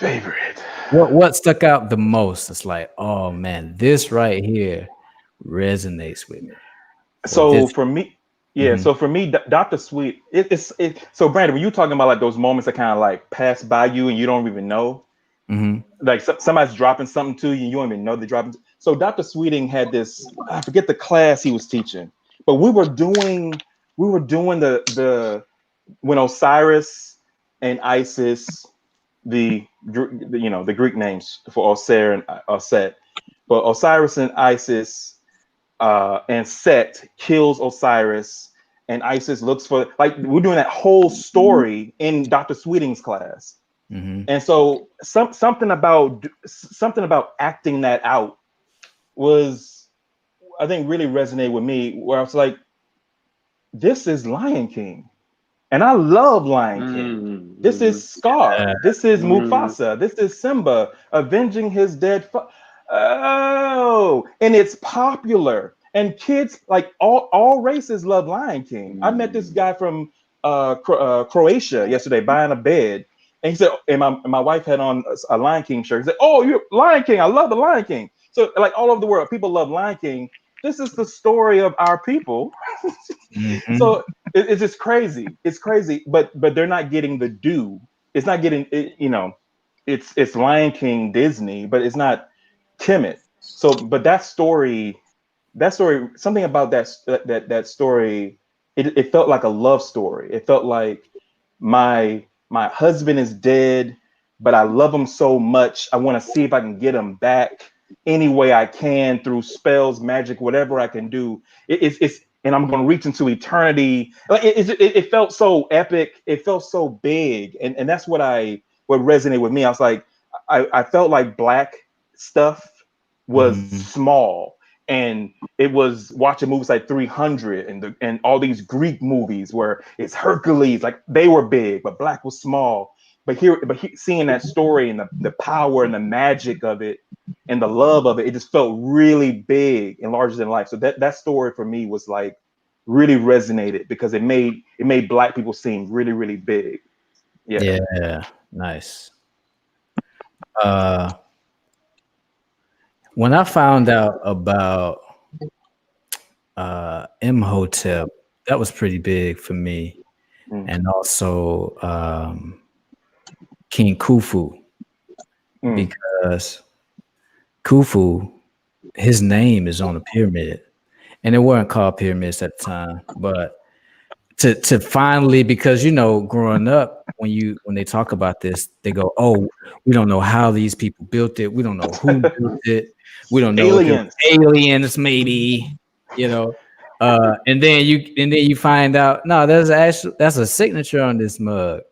Favorite. What stuck out the most? It's like, oh man, this right here resonates with me. Or So this. for me, yeah. Mhm, So for me, Dr. Sweet, it. So Brandon, when you talking about like those moments that kind of like pass by you and you don't even know, mhm, like somebody's dropping something to you and you don't even know they're dropping. So Dr. Sweeting had this. I forget the class he was teaching, but we were doing the when Osiris and Isis, the Greek names for Osir and Set, but Osiris and Isis and Set kills Osiris, and Isis looks for, like, we're doing that whole story in Dr. Sweeting's class. mhm. And so something about acting that out was, I think, really resonated with me, where I was like, this is Lion King. And I love Lion King. This Mm-hmm. is Scar. This is Mm-hmm. Mufasa. This is Simba avenging his dead. Oh, and it's popular. And kids, like all races, love Lion King. I met this guy from Croatia yesterday buying a bed, and he said, and my wife had on a Lion King shirt. He said, "Oh, you're Lion King. I love the Lion King." So, like, all over the world, people love Lion King. This is the story of our people. Mhm. So it's just crazy. It's crazy, but they're not getting the due. It's not getting it, it's Lion King Disney, but it's not Kemet. So, but that story, something about that story, it felt like a love story. It felt like my husband is dead, but I love him so much. I want to see if I can get him back any way I can, through spells, magic, whatever I can do. It's and I'm going to reach into eternity. Like it felt so epic. It felt so big, and that's what resonated with me. I was like, I felt like Black stuff was Mhm. small, and it was watching movies like 300 and all these Greek movies where it's Hercules, like they were big, but Black was small. Seeing that story and the power and the magic of it and the love of it, it just felt really big and larger than life. So that story for me was like really resonated, because it made Black people seem really, really big. Yeah. Yeah, nice. Uh, when I found out about Imhotep, that was pretty big for me, Mm, and also King Khufu, mm, because Khufu, his name is on a pyramid, and it weren't called pyramids at the time, but to finally, because growing up, when they talk about this, they go, oh, we don't know how these people built it, we don't know who built it, we don't know if it was aliens. aliens, maybe, you know and then you find out, no, that's a signature on this mug.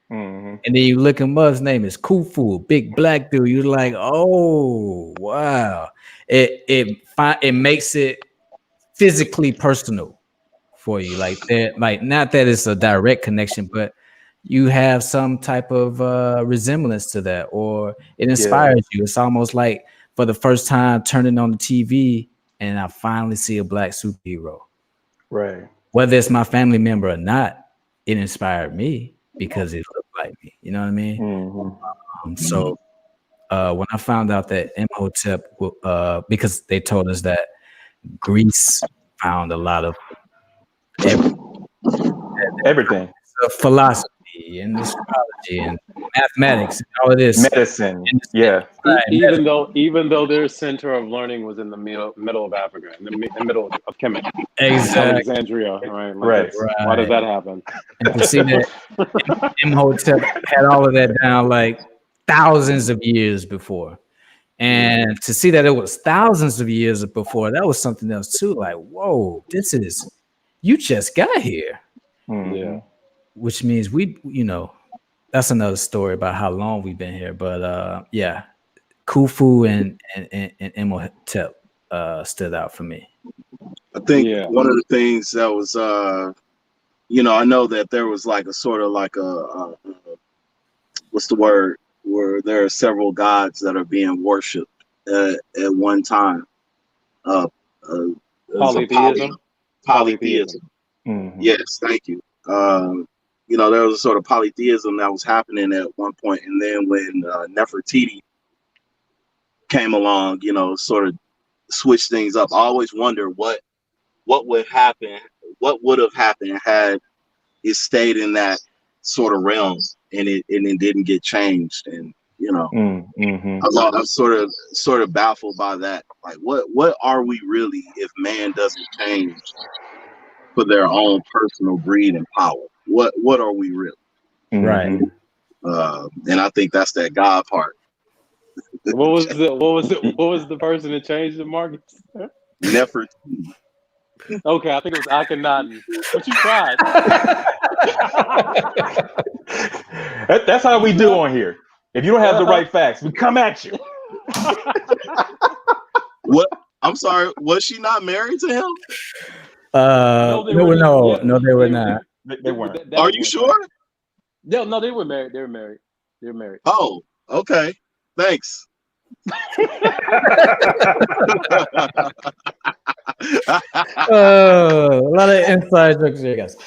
Hmm. And then you look him up, his name is Khufu, big Black dude. You're like, oh wow. It makes it physically personal for you, like that, like, not that it's a direct connection, but you have some type of resemblance to that, or it Yeah. inspires you. It's almost like, for the first time, turning on the TV and I finally see a Black superhero, Right. whether it's my family member or not. It inspired me because it looked like me, you know what I mean? Hmm. So when I found out that Imhotep, because they told us that Greece found a lot of Everything. philosophy and astrology and mathematics and all of this. Medicine. And Yeah. right, Even though their center of learning was in the middle of Africa, in the middle of Kemet, in exactly, Alexandria, right? Like, Right. that's why did right. that happen? And to see that Imhotep had all of that down, like, thousands of years before. And to see that it was thousands of years before, that was something else too. Like, whoa, you just got here. Hmm. Yeah. Which means that's another story about how long we've been here. But yeah, Khufu and Imhotep stood out for me. I think Yeah. one of the things that was, I know that there was like a sort of like what's the word, where there are several gods that are being worshipped at one time. Uh, there's a Polytheism. polytheism. Hmm. Yes, thank you. you know, there was a sort of polytheism that was happening at one point, and then when Nefertiti came along, you know, sort of switched things up. I always wonder what would happen, what would have happened had it stayed in that sort of realm and it didn't get changed. And you know, I'm sort of baffled by that. Like, what are we really if man doesn't change for their own personal greed and power? What are we really? Right. And I think that's that God part. What was the person that changed the market? Nefertiti. Okay, I think it was Akhenaten, but you tried. That's how we do on here. If you don't have the right facts, we come at you. What? I'm sorry. Was she not married to him? No, they were not. They weren't. Are you sure? No, they were married. They were married. Oh, okay. Thanks. A lot of inside jokes here, guys.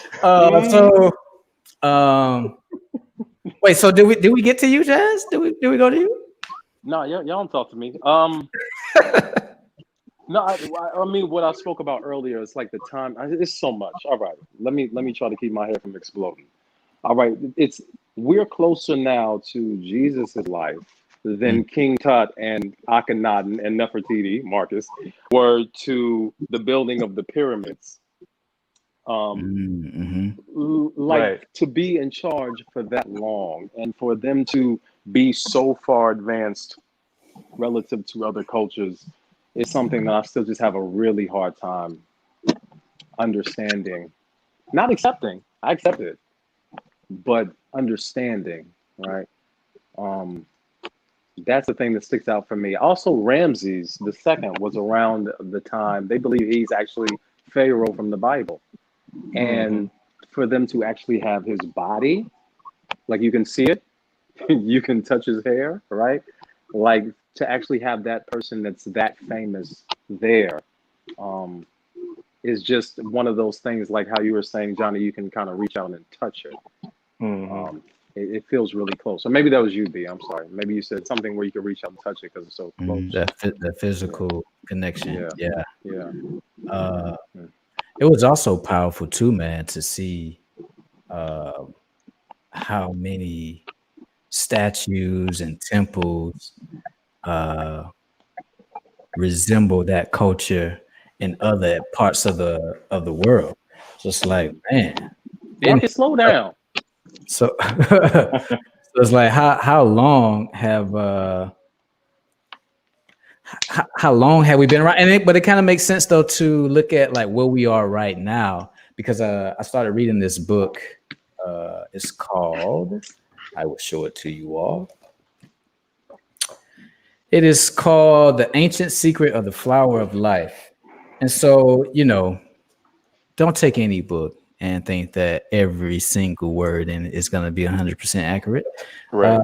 Wait. So did we get to you, Jazz? Did we go to you? No, y'all don't talk to me. No, I mean what I spoke about earlier. It's like the time. It's so much. All right, let me try to keep my head from exploding. All right, we're closer now to Jesus's life than King Tut and Akhenaten and Nefertiti, Marcus, were to the building of the pyramids. To be in charge for that long and for them to be so far advanced relative to other cultures is something that I still just have a really hard time understanding. Not accepting. I accept it, but understanding, right? That's the thing that sticks out for me. Also, Ramses II was around the time they believe he's actually Pharaoh from the Bible. And for them to actually have his body, like you can see it, you can touch his hair, right? Like to actually have that person that's that famous there is just one of those things, like how you were saying, Johnny, you can kind of reach out and touch it. It feels really close. Or maybe that was you, B. I'm sorry. Maybe you said something where you could reach out and touch it because it's so close. That physical connection. Yeah. It was also powerful too, man, to see how many statues and temples resemble that culture in other parts of the world. Just like, man, Marcus, slow down. So it's like how long have we been around? But it kind of makes sense though to look at like where we are right now, because I started reading this book. It's called, I will show it to you all. It is called The Ancient Secret of the Flower of Life. And so, you know, don't take any book and think that every single word in it is going to be 100% accurate. Right.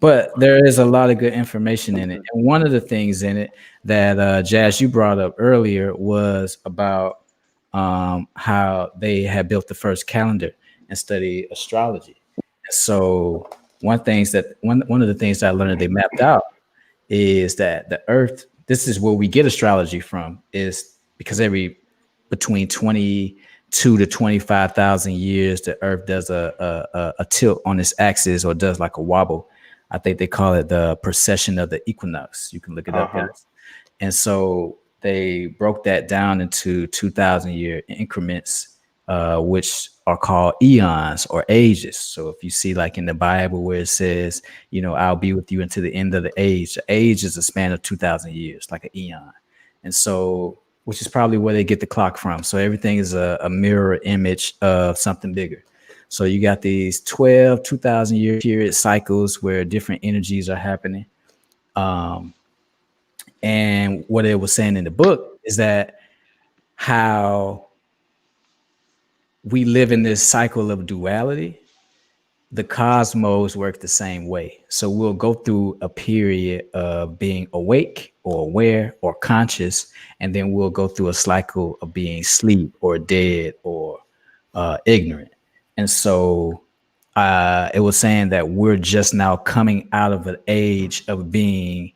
But there is a lot of good information in it. And one of the things in it that Jazz, you brought up earlier was about how they had built the first calendar and studied astrology. So one of the things that I learned they mapped out is that the Earth, this is where we get astrology from, is because between 22 to 25,000 years, the Earth does a tilt on its axis, or does like a wobble. I think they call it the precession of the equinox. You can look it up, guys. And so they broke that down into 2,000-year increments, which are called eons or ages. So if you see like in the Bible where it says, you know, I'll be with you until the end of the age is a span of 2,000 years, like an eon. And so, which is probably where they get the clock from. So everything is a mirror image of something bigger. So you got these 12 2,000-year period cycles where different energies are happening. And what it was saying in the book is that how we live in this cycle of duality, the cosmos work the same way. So we'll go through a period of being awake or aware or conscious, and then we'll go through a cycle of being asleep or dead or ignorant. And so it was saying that we're just now coming out of an age of being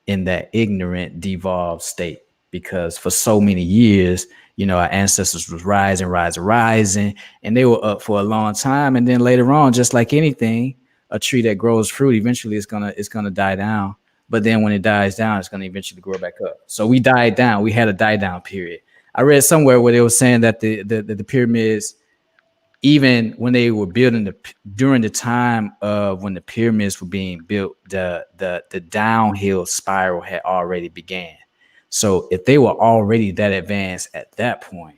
in that ignorant, devolved state, because for so many years, our ancestors was rising, and they were up for a long time. And then later on, just like anything, a tree that grows fruit, eventually it's gonna die down. But then when it dies down, it's gonna eventually grow back up. So we died down. We had a die down period. I read somewhere where they were saying that the pyramids, even when they were building during the time of when the pyramids were being built, the downhill spiral had already began. So if they were already that advanced at that point,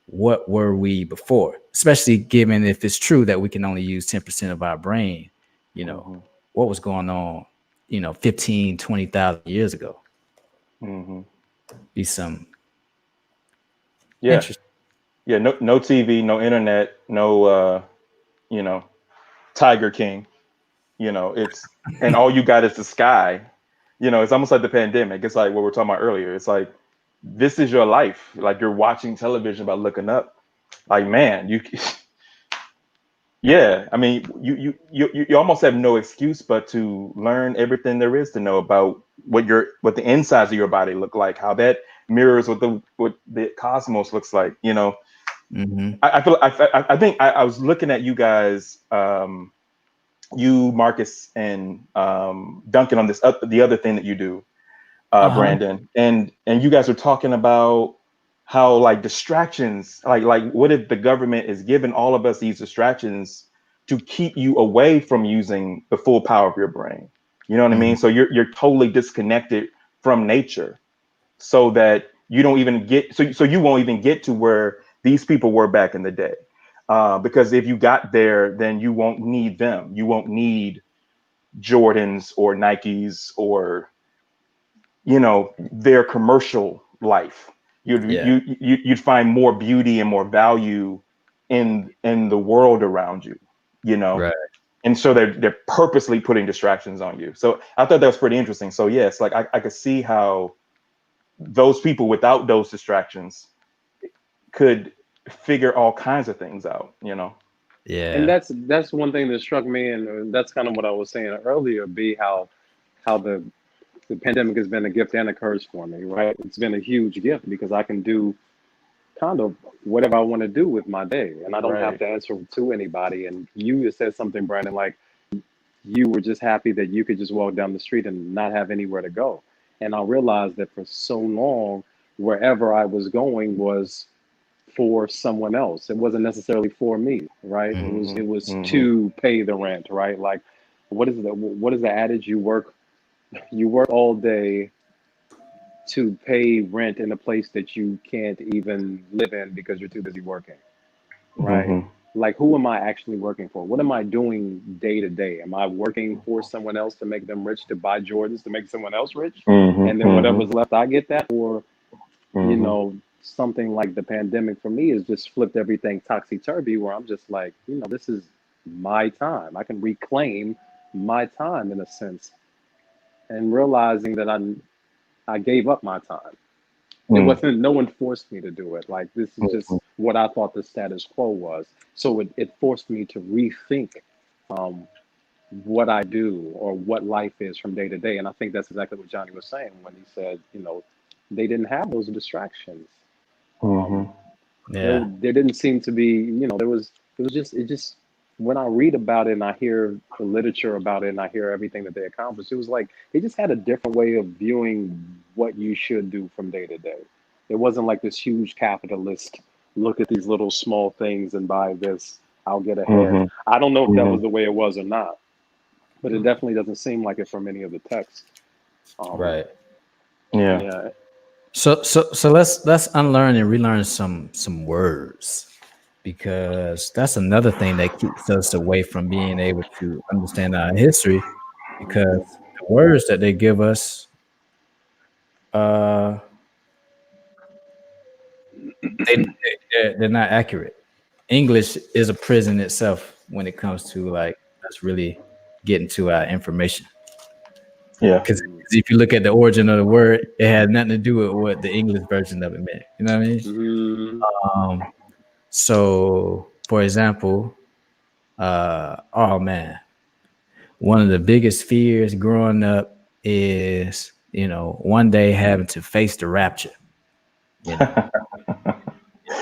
what were we before? Especially given if it's true that we can only use 10% of our brain, what was going on, 15, 20,000 years ago? Be some interesting. Yeah, no TV, no internet, no Tiger King. It's and all you got is the sky. It's almost like the pandemic. It's like what we were talking about earlier. It's like this is your life. Like you're watching television by looking up. Like, man, yeah. I mean, you almost have no excuse but to learn everything there is to know about what the insides of your body look like, how that mirrors what the cosmos looks like. I think I was looking at you guys, you, Marcus, and Duncan on this the other thing that you do, Brandon, and you guys are talking about how like distractions, like what if the government is giving all of us these distractions to keep you away from using the full power of your brain? You know what I mean? So you're totally disconnected from nature, so that you don't even get so you won't even get to where these people were back in the day. Because if you got there, then you won't need them. You won't need Jordans or Nikes or, their commercial life. You'd find more beauty and more value in the world around you, Right. And so they're purposely putting distractions on you. So I thought that was pretty interesting. So yes, like I could see how those people without those distractions could figure all kinds of things out, Yeah. And that's one thing that struck me, and that's kind of what I was saying earlier, how the pandemic has been a gift and a curse for me, right? It's been a huge gift because I can do kind of whatever I want to do with my day, and I don't have to answer to anybody. And you said something, Brandon, like you were just happy that you could just walk down the street and not have anywhere to go. And I realized that for so long, wherever I was going was for someone else. It wasn't necessarily for me, right? It was to pay the rent, right? Like, what is the adage? You work all day to pay rent in a place that you can't even live in because you're too busy working, right? Like, who am I actually working for? What am I doing day to day? Am I working for someone else to make them rich, to buy Jordans, to make someone else rich? And then whatever's left, I get that? Or, something like the pandemic for me has just flipped everything topsy-turvy, where I'm just like, this is my time. I can reclaim my time in a sense, and realizing that I gave up my time. It wasn't, no one forced me to do it. Like, this is just what I thought the status quo was. So it forced me to rethink what I do or what life is from day to day. And I think that's exactly what Johnny was saying when he said, they didn't have those distractions. There didn't seem to be, it just, when I read about it and I hear the literature about it and I hear everything that they accomplished, it was like they just had a different way of viewing what you should do from day to day. It wasn't like this huge capitalist, look at these little small things and buy this, I'll get ahead. I don't know if that was the way it was or not, but it definitely doesn't seem like it from any of the text. Right. Yeah. So let's unlearn and relearn some words, because that's another thing that keeps us away from being able to understand our history, because the words that they give us, they're not accurate. English is a prison itself when it comes to like us really getting to our information. Yeah. Because if you look at the origin of the word, it had nothing to do with what the English version of it meant. You know what I mean? So, for example, Oh man, one of the biggest fears growing up is, one day having to face the rapture. You know,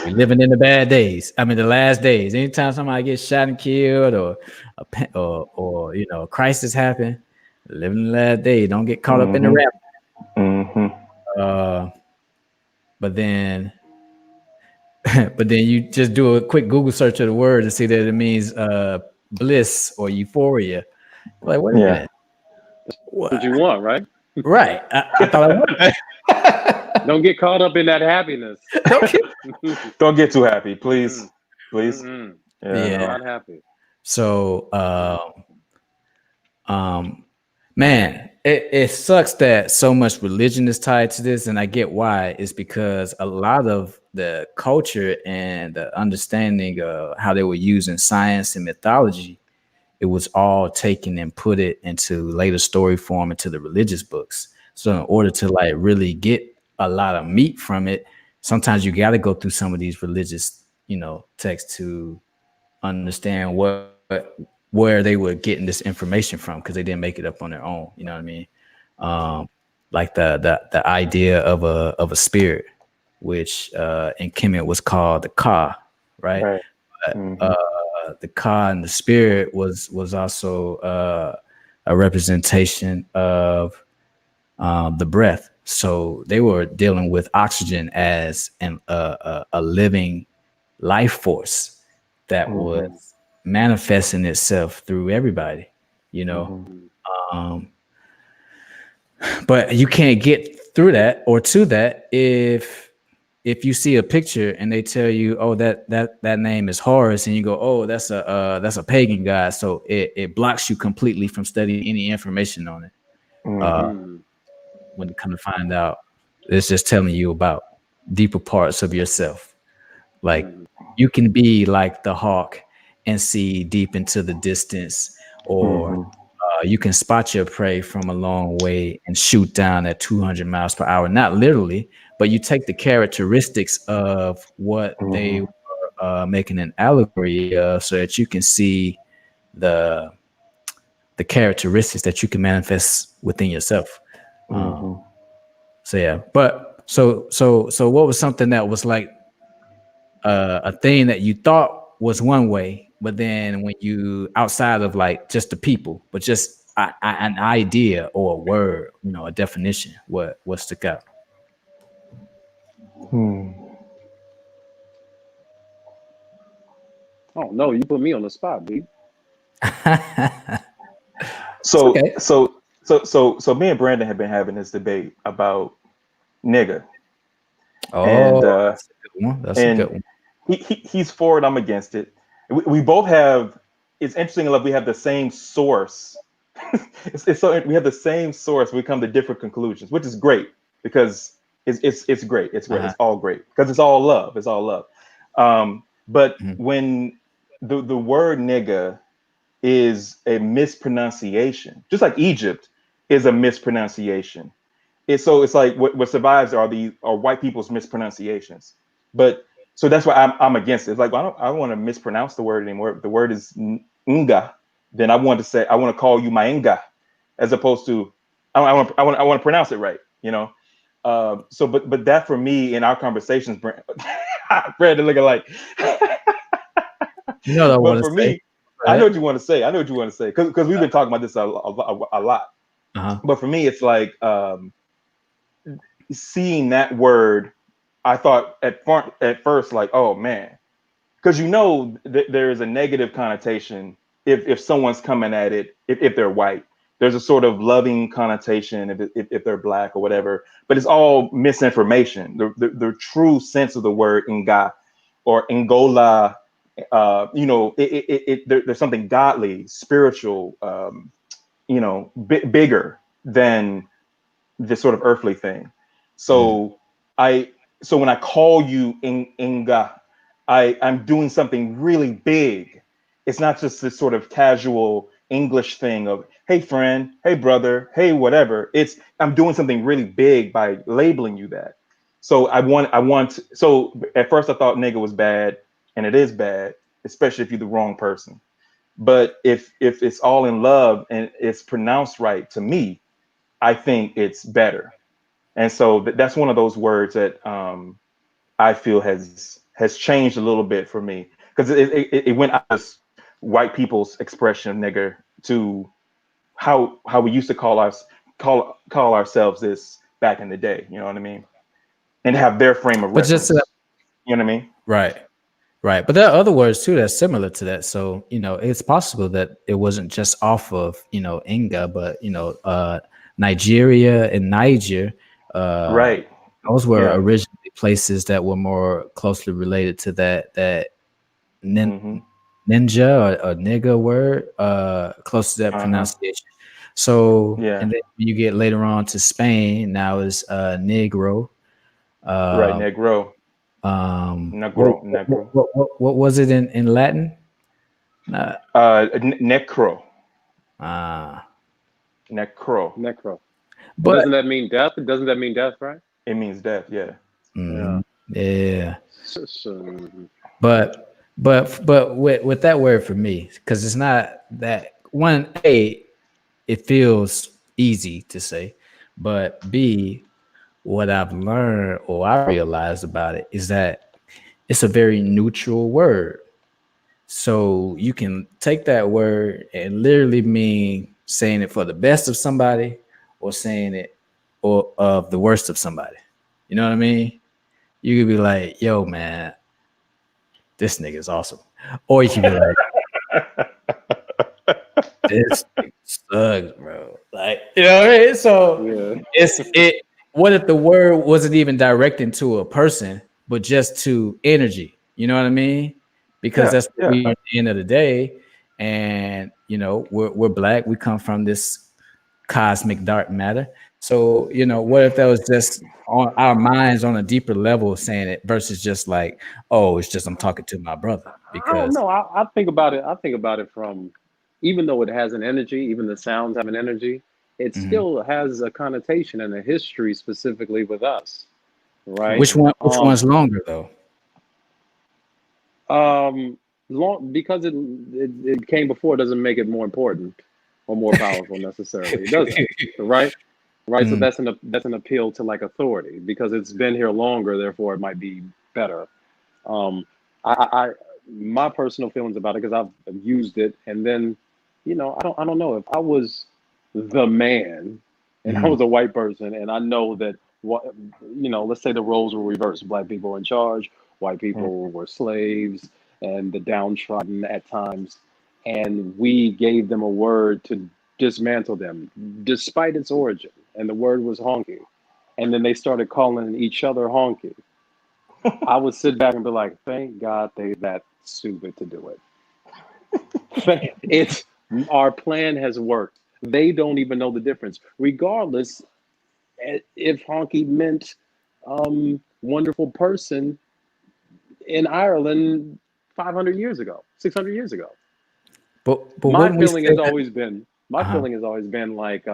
we living in the bad days. I mean, the last days. Anytime somebody gets shot and killed, or a crisis happen, living in the last day. Don't get caught up in the Mm-hmm. rapture. Mm-hmm. But then, but then you just do a quick Google search of the word and see that it means bliss or euphoria. Like, wait a Yeah. minute. What? What you want, right? Right. I thought I wanted. Don't get caught up in that happiness. Don't get too happy, please. Please. Mm-mm. Yeah. Not happy. So, man, it sucks that so much religion is tied to this, and I get why. It's because a lot of the culture and the understanding of how they were using science and mythology, it was all taken and put it into later story form into the religious books. So in order to like really get a lot of meat from it, sometimes you got to go through some of these religious, texts to understand where they were getting this information from, because they didn't make it up on their own. You know what I mean? Like the idea of a spirit, which in Kemet was called the Ka, right? Right. But, Mm-hmm. the Ka and the spirit was also a representation of the breath. So they were dealing with oxygen as a living life force that Mm-hmm. was manifesting itself through everybody, you know. Mm-hmm. But you can't get through that or to that if you see a picture and they tell you, oh, that name is Horus, and you go, oh, that's a pagan god, so it blocks you completely from studying any information on it. Mm-hmm. When you come to find out, it's just telling you about deeper parts of yourself. Like, you can be like the hawk and see deep into the distance, or Mm-hmm. you can spot your prey from a long way and shoot down at 200 miles per hour. Not literally, but you take the characteristics of what they Mm-hmm. were making an allegory of, so that you can see the characteristics that you can manifest within yourself. Mm-hmm. So yeah, but so what was something that was like a thing that you thought was one way, but then when you outside of like just the people, but just an idea or a word, a definition, what stuck out? Oh no, you put me on the spot, B. It's So okay. me and Brandon have been having this debate about nigga, and Oh, that's a good one. That's a good and one. he's for it. I'm against it. We both have. It's interesting enough. We have the same source. It's so we have the same source. We come to different conclusions, which is great because it's great. It's great. Uh-huh. It's all great because it's all love. It's all love. But Mhm. when the word nigga is a mispronunciation, just like Egypt is a mispronunciation. It's like what survives are white people's mispronunciations. But so that's why I'm against it. It's like, well, I don't want to mispronounce the word anymore. If the word is nga, then I want to say I want to call you my nga, as opposed to I want to pronounce it right. So but that for me in our conversations, Brandon looking like. You know what I But want for to say. me, I know what you want to say. I know what you want to say because we've been talking about this a lot. Uh-huh. But for me, it's like seeing that word. I thought at first like, oh man, because there is a negative connotation if someone's coming at it if they're white. There's a sort of loving connotation if they're black or whatever. But it's all misinformation. The true sense of the word Nga or Ngola, there's something godly, spiritual, bigger than this sort of earthly thing. Mm. So I so when I call you Inga, I'm doing something really big. It's not just this sort of casual English thing of hey friend, hey brother, hey whatever. I'm doing something really big by labeling you that. So so at first I thought nigga was bad, and it is bad, especially if you're the wrong person. But if it's all in love and it's pronounced right to me, I think it's better. And so that's one of those words that I feel has changed a little bit for me, because it went out of white people's expression of nigger to how we used to call ourselves this back in the day. You know what I mean? And have their frame of But just reference. You know what I mean? right. Right. But there are other words too that's similar to that. So, it's possible that it wasn't just off of, Inga, but, Nigeria and Niger, Right. those were Yeah. originally places that were more closely related to that Mm-hmm. ninja or nigga word, close to that pronunciation. So, Yeah. and then when you get later on to Spain, now is Negro. Right. Negro. What, Negro. what was it in Latin? Necro. Ah, Necro. Necro. but Doesn't that mean death? Doesn't that mean death, right? It means death. Yeah. yeah. So, But with that word for me, because it's not that one, it feels easy to say, but B, what I've learned or I realized about it is that it's a very neutral word. So you can take that word and literally mean saying it for the best of somebody or saying it or of the worst of somebody. You know what I mean? You could be like, yo, man, this nigga is awesome. Or you can be like, this nigga sucks, bro. Like, you know what I mean? So it what if the word wasn't even directing to a person, but just to energy? You know what I mean? Because that's what we are at the end of the day. And we're black. We come from this cosmic dark matter. So, what if that was just on our minds on a deeper level saying it versus just like, oh, it's just I'm talking to my brother. I don't Because know. I think about it. I think about it from, even though it has an energy, even the sounds have an energy, it still has a connotation and a history specifically with us, right? which one's longer though? Long because it came before doesn't make it more important or more powerful necessarily. It doesn't, right? Right. So that's an appeal to like authority because it's been here longer, therefore it might be better. Um, I my personal feelings about it because I've used it, and then I don't know if I was the man and I was a white person, and I know that what let's say the roles were reversed. Black people were in charge, white people were slaves, and the downtrodden at times, and we gave them a word to dismantle them, despite its origin, and the word was honky, and then they started calling each other honky. I would sit back and be like, thank God they that stupid to do it. It's our plan has worked. They don't even know the difference. Regardless, if honky meant wonderful person in Ireland 500 years ago, 600 years ago. But My wouldn't we feeling say has that? always been like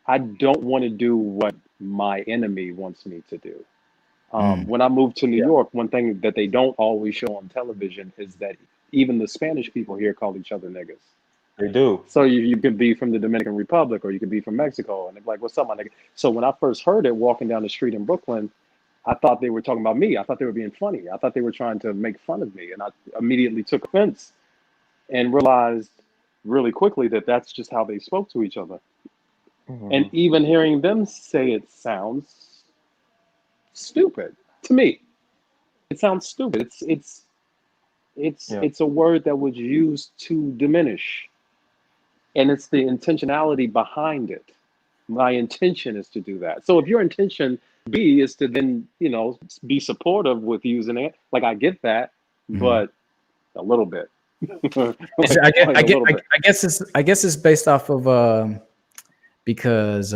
I don't want to do what my enemy wants me to do. When I moved to New York, one thing that they don't always show on television is that even the Spanish people here call each other niggas. They do. So you could be from the Dominican Republic or you could be from Mexico, and they're like, "What's up, my nigga?" So when I first heard it walking down the street in Brooklyn, I thought they were talking about me. I thought they were being funny. I thought they were trying to make fun of me, and I immediately took offense and realized really quickly that that's just how they spoke to each other. And even hearing them say it sounds stupid to me. It sounds stupid. It's a word that was used to diminish, and it's the intentionality behind it. My intention is to do that. So if your intention B is to then be supportive with using it, like I get that, but a little bit. I guess it's based off of because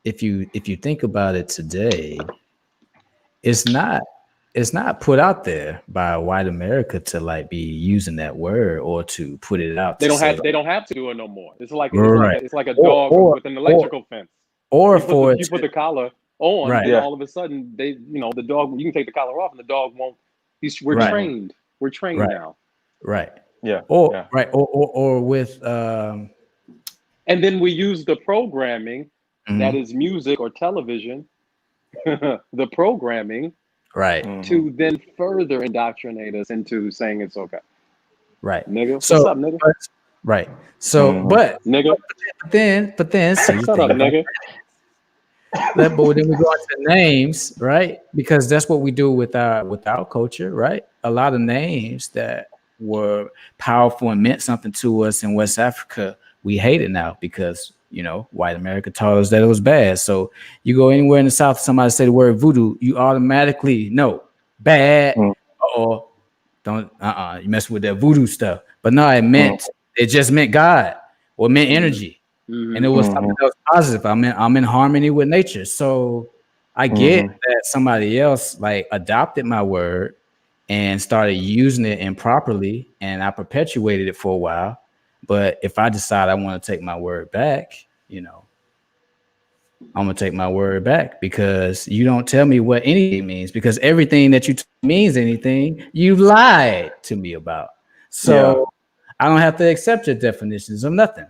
if you think about it today, it's not put out there by white America to like be using that word or to put it out They to don't say have they don't have to do it no more. It's like right it's like a dog with an electrical fence. or You put for you put the collar on, right and all of a sudden the dog, you can take the collar off and the dog won't. We're right trained. We're trained right now. right. Yeah. or Yeah. right, or with And then we use the programming that mhm, is music or television, the programming, right, to then further indoctrinate us into saying it's okay. right. Nigga, what's So up, nigga? right. So Nigga, but then see the shut thing up, about nigga. that, but then we go into names, right? Because that's what we do with our culture, right? A lot of names that were powerful and meant something to us in West Africa, we hate it now because white America taught us that it was bad. So you go anywhere in the South, somebody say the word voodoo, you automatically know bad, Mm, or don't you mess with that voodoo stuff. But no, mm, it just meant God or meant Mm-hmm. energy, and it Mm-hmm. was mm, something that was positive. I'm in harmony with nature. So I get mm, that somebody else like adopted my word and started using it improperly, and I perpetuated it for a while. But if I decide I want to take my word back, I'm gonna take my word back, because you don't tell me what anything means, because everything that you means anything, you lied to me about. yeah. So I don't have to accept your definitions of nothing.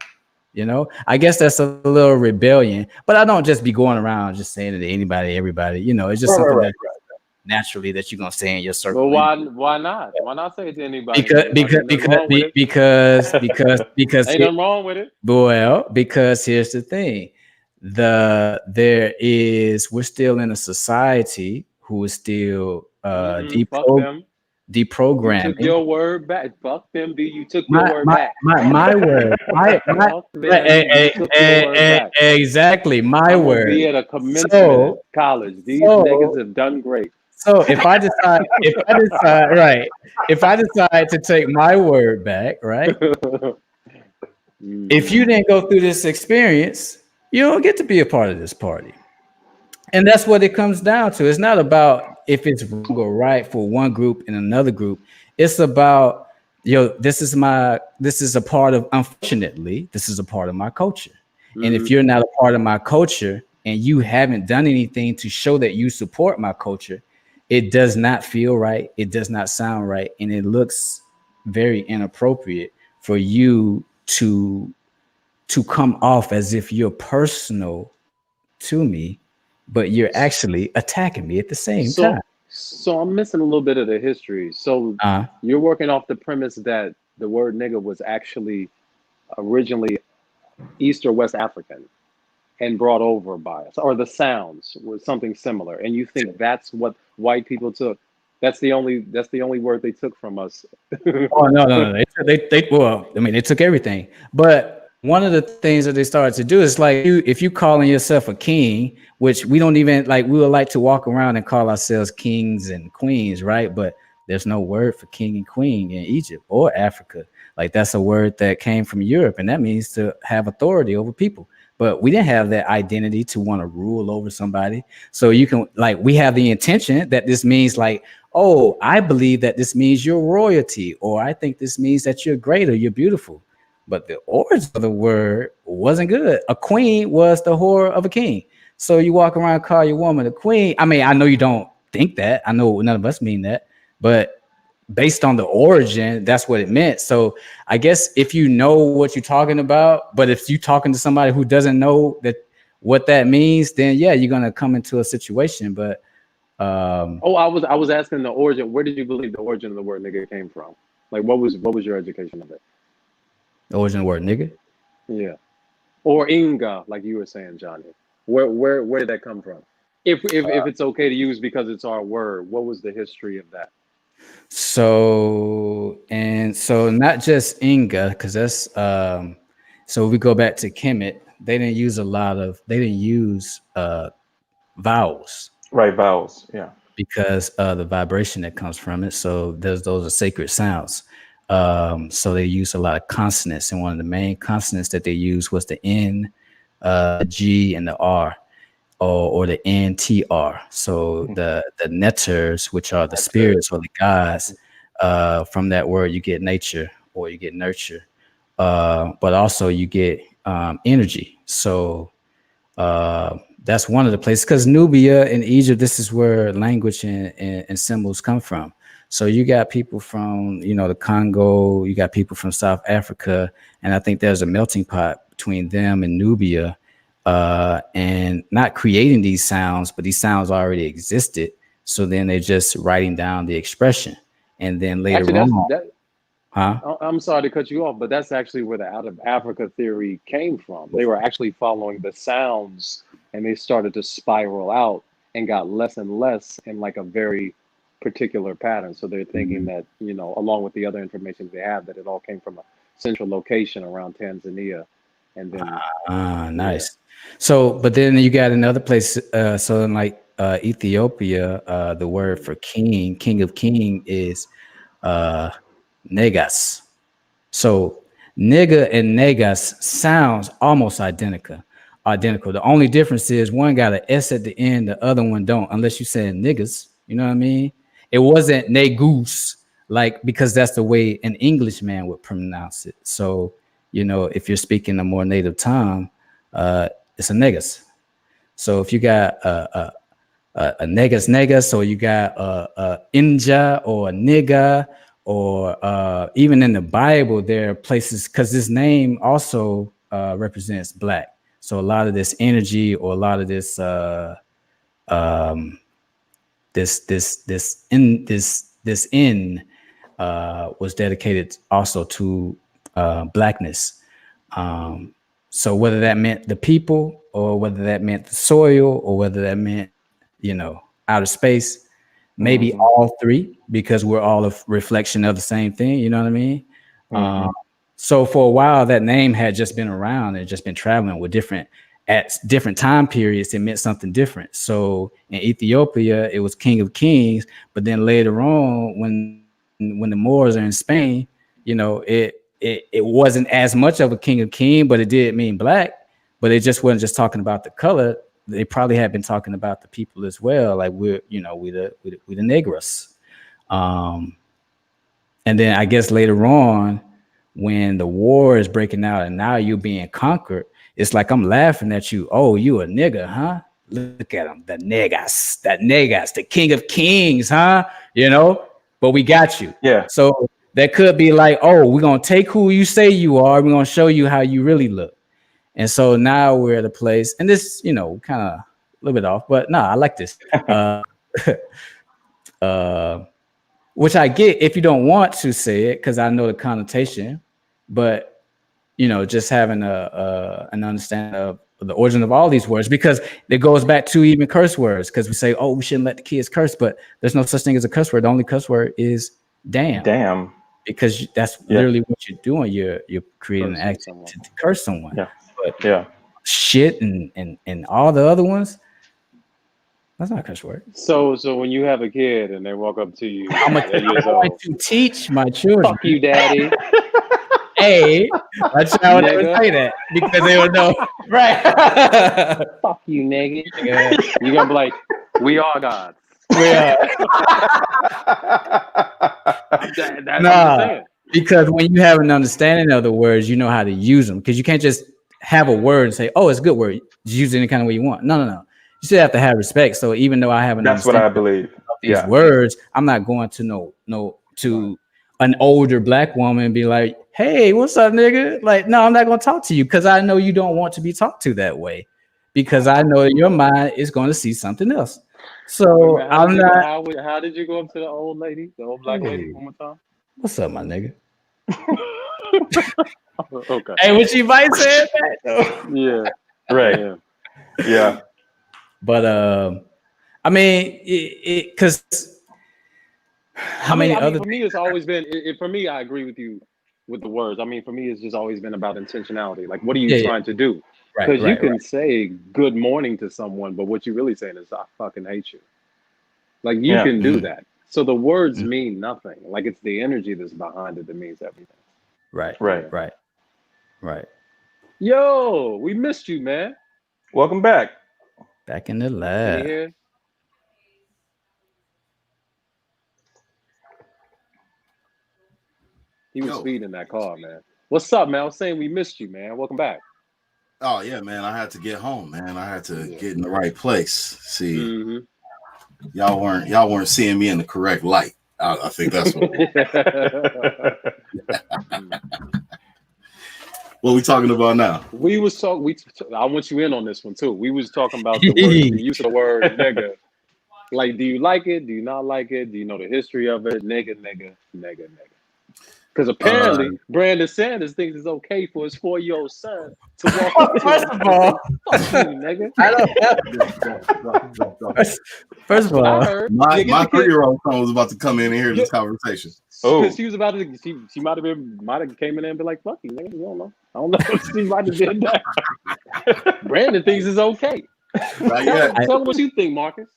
I guess that's a little rebellion, but I don't just be going around just saying it to anybody, everybody. It's just Right. Right. something Right. that naturally that you're gonna say in your Well, circle why not? Why not say it to anybody and because everybody? because Ain't nothing because wrong with it. because Ain't nothing wrong with it. because here's the thing. We're still in a society who is still Fuck them. You took deprogramming your word back. Fuck them, B. You took your my word my back. my word. My Fuck them. You took your word back. exactly, my I'm gonna word. be at a commencement at So college. These niggas so have done great. so if I decide to take my word back, right? If Mhm. you didn't go through this experience, you don't get to be a part of this party. And that's what it comes down to. It's not about if it's wrong or right for one group and another group. It's about, this is a part of, unfortunately, this is a part of my culture. And if Mhm. you're not a part of my culture and you haven't done anything to show that you support my culture, it does not feel right. It does not sound right. And it looks very inappropriate for you to come off as if you're personal to me, but you're actually attacking me at the same time. So I'm missing a little bit of the history. So Uh, you're working off the premise that the word nigga was actually originally East or West African and brought over by us, or the sounds was something similar, and you think that's what white people took. That's the only word they took from us. oh no. Well, I mean, they took everything. But one of the things that they started to do is like, if you calling yourself a king, which we don't even like, we would like to walk around and call ourselves kings and queens, right? But there's no word for king and queen in Egypt or Africa. Like, that's a word that came from Europe, and that means to have authority over people. But we didn't have that identity to want to rule over somebody. So you can, like, we have the intention that this means like, oh, I believe that this means you're royalty, or I think this means that you're great or you're beautiful. But the origin of the word wasn't good. A queen was the whore of a king. So you walk around and call your woman a queen. I mean, I know you don't think that. I know none of us mean that, but based on the origin, that's what it meant. So I guess if you know what you're talking about, but if you're talking to somebody who doesn't know that what that means, then yeah, you're gonna come into a situation. But Oh, I was asking the origin. Where did you believe the origin of the word nigga came from? Like, what was your education of it? the origin of the word nigga. Yeah, or Inga, like you were saying, Johnny. Where did that come from? If it's okay to use because it's our word, what was the history of that? So not just Inga, because that's so we go back to Kemet, they didn't use vowels Right. Vowels. Yeah. because the vibration that comes from it. So those are sacred sounds. So they use a lot of consonants, and one of the main consonants that they used was the N, G, and the R, or the NTR. So the netters, which are the spirits or the gods, from that word you get nature or you get nurture, but also you get energy. So that's one of the places, because Nubia in Egypt, this is where language and symbols come from. So you got people from, the Congo, you got people from South Africa, and I think there's a melting pot between them and Nubia, and not creating these sounds, but these sounds already existed. So then they're just writing down the expression, and then later Actually, on, huh? I'm sorry to cut you off, but that's actually where the out of Africa theory came from. They were actually following the sounds, and they started to spiral out and got less and less in like a very particular pattern. So they're thinking that, along with the other information they have, that it all came from a central location around Tanzania. And then, Nice. So, but then you got another place. So in like Ethiopia, the word for king of king is negas. So nigga and negas sounds almost identical. The only difference is one got an S at the end, the other one don't, unless you say niggas. You know what I mean? It wasn't negus, like, because that's the way an Englishman would pronounce it. So, if you're speaking a more native tongue, it's a negas. So if you got a negas, or you got a inja or a nigga, or even in the Bible, there are places, because this name also represents black. So a lot of this energy, or a lot of this this was dedicated also to blackness. So whether that meant the people, or whether that meant the soil, or whether that meant, outer space, maybe all three, because we're all a reflection of the same thing. You know what I mean? So for a while, that name had just been around and just been traveling with at different time periods. It meant something different. So in Ethiopia, it was King of Kings, but then later on, when the Moors are in Spain, it wasn't as much of a King of King, but it did mean black. But it just wasn't just talking about the color. They probably had been talking about the people as well. Like we the Negros. And then I guess later on, when the war is breaking out and now you're being conquered, it's like I'm laughing at you. Oh, you a nigga, huh? Look at him, the negas, the King of Kings, huh? But we got you. Yeah. So that could be like, oh, we're gonna take who you say you are. We're gonna show you how you really look. And so now we're at a place, and this, kind of a little bit off, but no, I like this. Which I get if you don't want to say it, because I know the connotation, but just having an understanding of the origin of all these words, because it goes back to even curse words, because we say, oh, we shouldn't let the kids curse, but there's no such thing as a curse word. The only curse word is damn. Because that's literally what you're doing. You're creating an act to curse someone. Yeah. But shit and all the other ones, that's not a curse word. So when you have a kid and they walk up to you, I'm going to teach my children. Fuck you, daddy. Hey, my child would never say that, because they would know. Right. Fuck you, nigga. Yeah. You're going to be like, we are gods. We are. That's what I'm saying. Because when you have an understanding of the words, you know how to use them. Because you can't just have a word and say, oh, it's a good word. Just use it any kind of way you want. No. You still have to have respect. So even though I have that's what I believe. Of these words, I'm not going to to an older black woman and be like, hey, what's up, nigga? Like, no, I'm not going to talk to you, because I know you don't want to be talked to that way, because I know your mind is going to see something else. So how did you go up to the old lady, the old black lady, one more time? What's up, my nigga? Okay. Hey, what you might say that though? Yeah. Right. Yeah. But I mean, because for me, it's always been. For me, I agree with you with the words. I mean, for me, it's just always been about intentionality. Like, what are you trying to do? Because you can say good morning to someone, but what you're really saying is, I fucking hate you. Like, you can do that. So the words mean nothing. Like, it's the energy that's behind it that means everything. Right. Yo, we missed you, man. Welcome back. Back in the lab. Can you hear? He was speeding that car, man. What's up, man? I was saying we missed you, man. Welcome back. Oh yeah, man. I had to get home, man. I had to get in the right place. See, y'all weren't seeing me in the correct light. I think that's what. What we talking about now? We was talking. I want you in on this one too. We was talking about the use of the word nigga. Like, do you like it? Do you not like it? Do you know the history of it? Nigga. Because apparently Brandon Sanders thinks it's okay for his 4-year-old son to walk up to First him of all, and say, "Fuck you, nigga." I don't. First of all, I heard my 3-year-old son was about to come in and hear this conversation. because she was about to. She might have came in there and be like, "Fuck you, nigga." You don't know. I don't know. She might have did that. Brandon thinks it's okay. Tell him what you think, Marcus.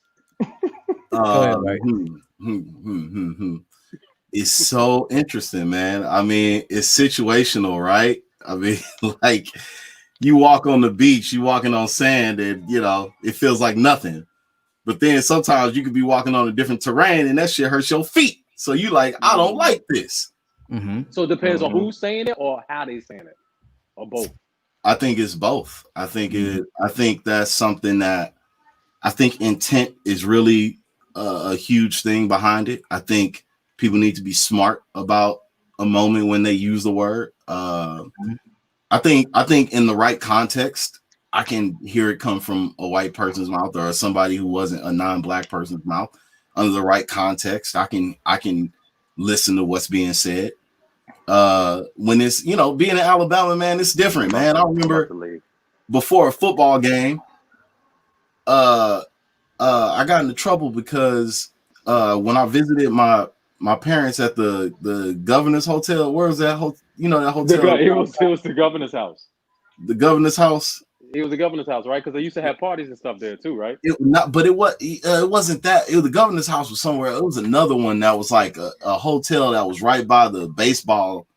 It's so interesting, man. I mean, it's situational, right? I mean, like you walk on the beach, you walking on sand, and it feels like nothing. But then sometimes you could be walking on a different terrain, and that shit hurts your feet. So you like, I don't like this. So it depends on who's saying it or how they saying it, or both. I think it's both. I think that's something that I think intent is really a huge thing behind it. I think people need to be smart about a moment when they use the word. I think in the right context, I can hear it come from a white person's mouth or somebody who wasn't a non-black person's mouth. Under the right context, I can listen to what's being said. When it's being in Alabama, man, it's different, man. I remember before a football game, I got into trouble because when I visited my parents at the governor's hotel. Where was that? That hotel. It was the governor's house. The governor's house. It was the governor's house, right? Because they used to have parties and stuff there too, right? It wasn't that. The governor's house was somewhere. It was another one that was like a hotel that was right by the baseball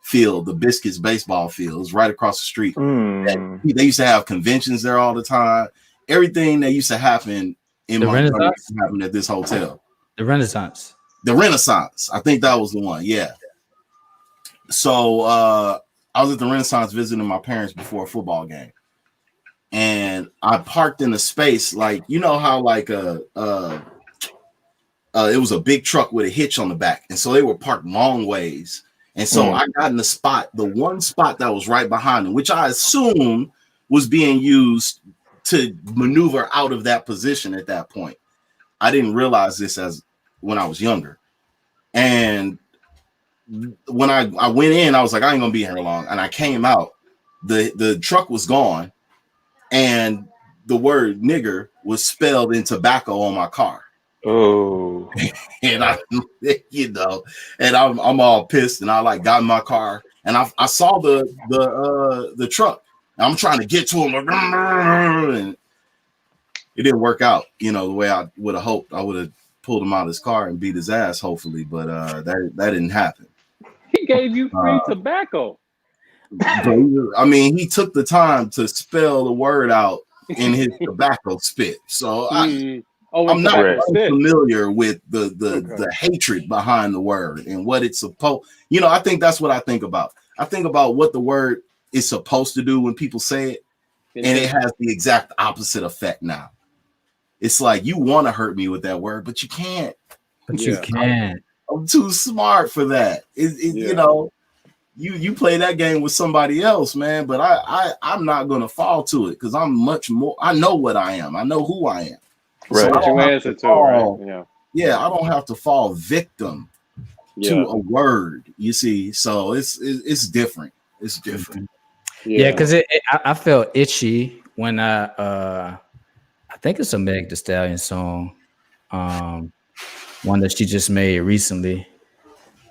field, the Biscuits baseball field. It was right across the street. They used to have conventions there all the time. Everything that used to happen in Montgomery happened at this hotel. The Renaissance. I think that was the one. Yeah. So I was at the Renaissance visiting my parents before a football game. And I parked in a space like, how like it was a big truck with a hitch on the back. And so they were parked long ways. And so I got in the one spot that was right behind them, which I assume was being used to maneuver out of that position at that point. I didn't realize this when I was younger. And when I went in, I was like, I ain't gonna be here long. And I came out, the truck was gone, and the word nigger was spelled in tobacco on my car. Oh. And and I'm all pissed, and I got in my car, and I saw the truck. And I'm trying to get to him, and it didn't work out, the way I would have hoped. I would have pulled him out of his car and beat his ass, hopefully, but that didn't happen. He gave you free tobacco. I mean, he took the time to spell the word out in his tobacco spit. So I'm not familiar with the hatred behind the word and what it's supposed. I think that's what I think about. I think about what the word is supposed to do when people say it, and it has the exact opposite effect now. It's like you want to hurt me with that word, but you can't. You can't. I'm too smart for that. You play that game with somebody else, man. But I'm not gonna fall to it because I'm much more. I know what I am. I know who I am. Right. So you answer to, right? Yeah. I don't have to fall victim to a word. You see, so it's different. It's different. Yeah, because I felt itchy when I think it's a Meg Thee Stallion song, one that she just made recently.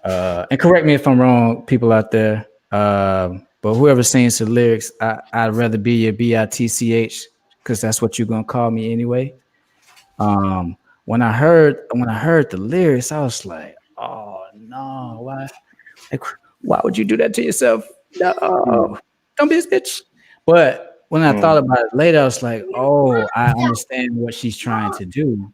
And correct me if I'm wrong, people out there. But whoever sings the lyrics, I'd rather be your bitch because that's what you're gonna call me anyway. When I heard the lyrics, I was like, oh no, why? Like, why would you do that to yourself? No, don't be a bitch. But when I thought about it later, I was like, oh, I understand what she's trying to do.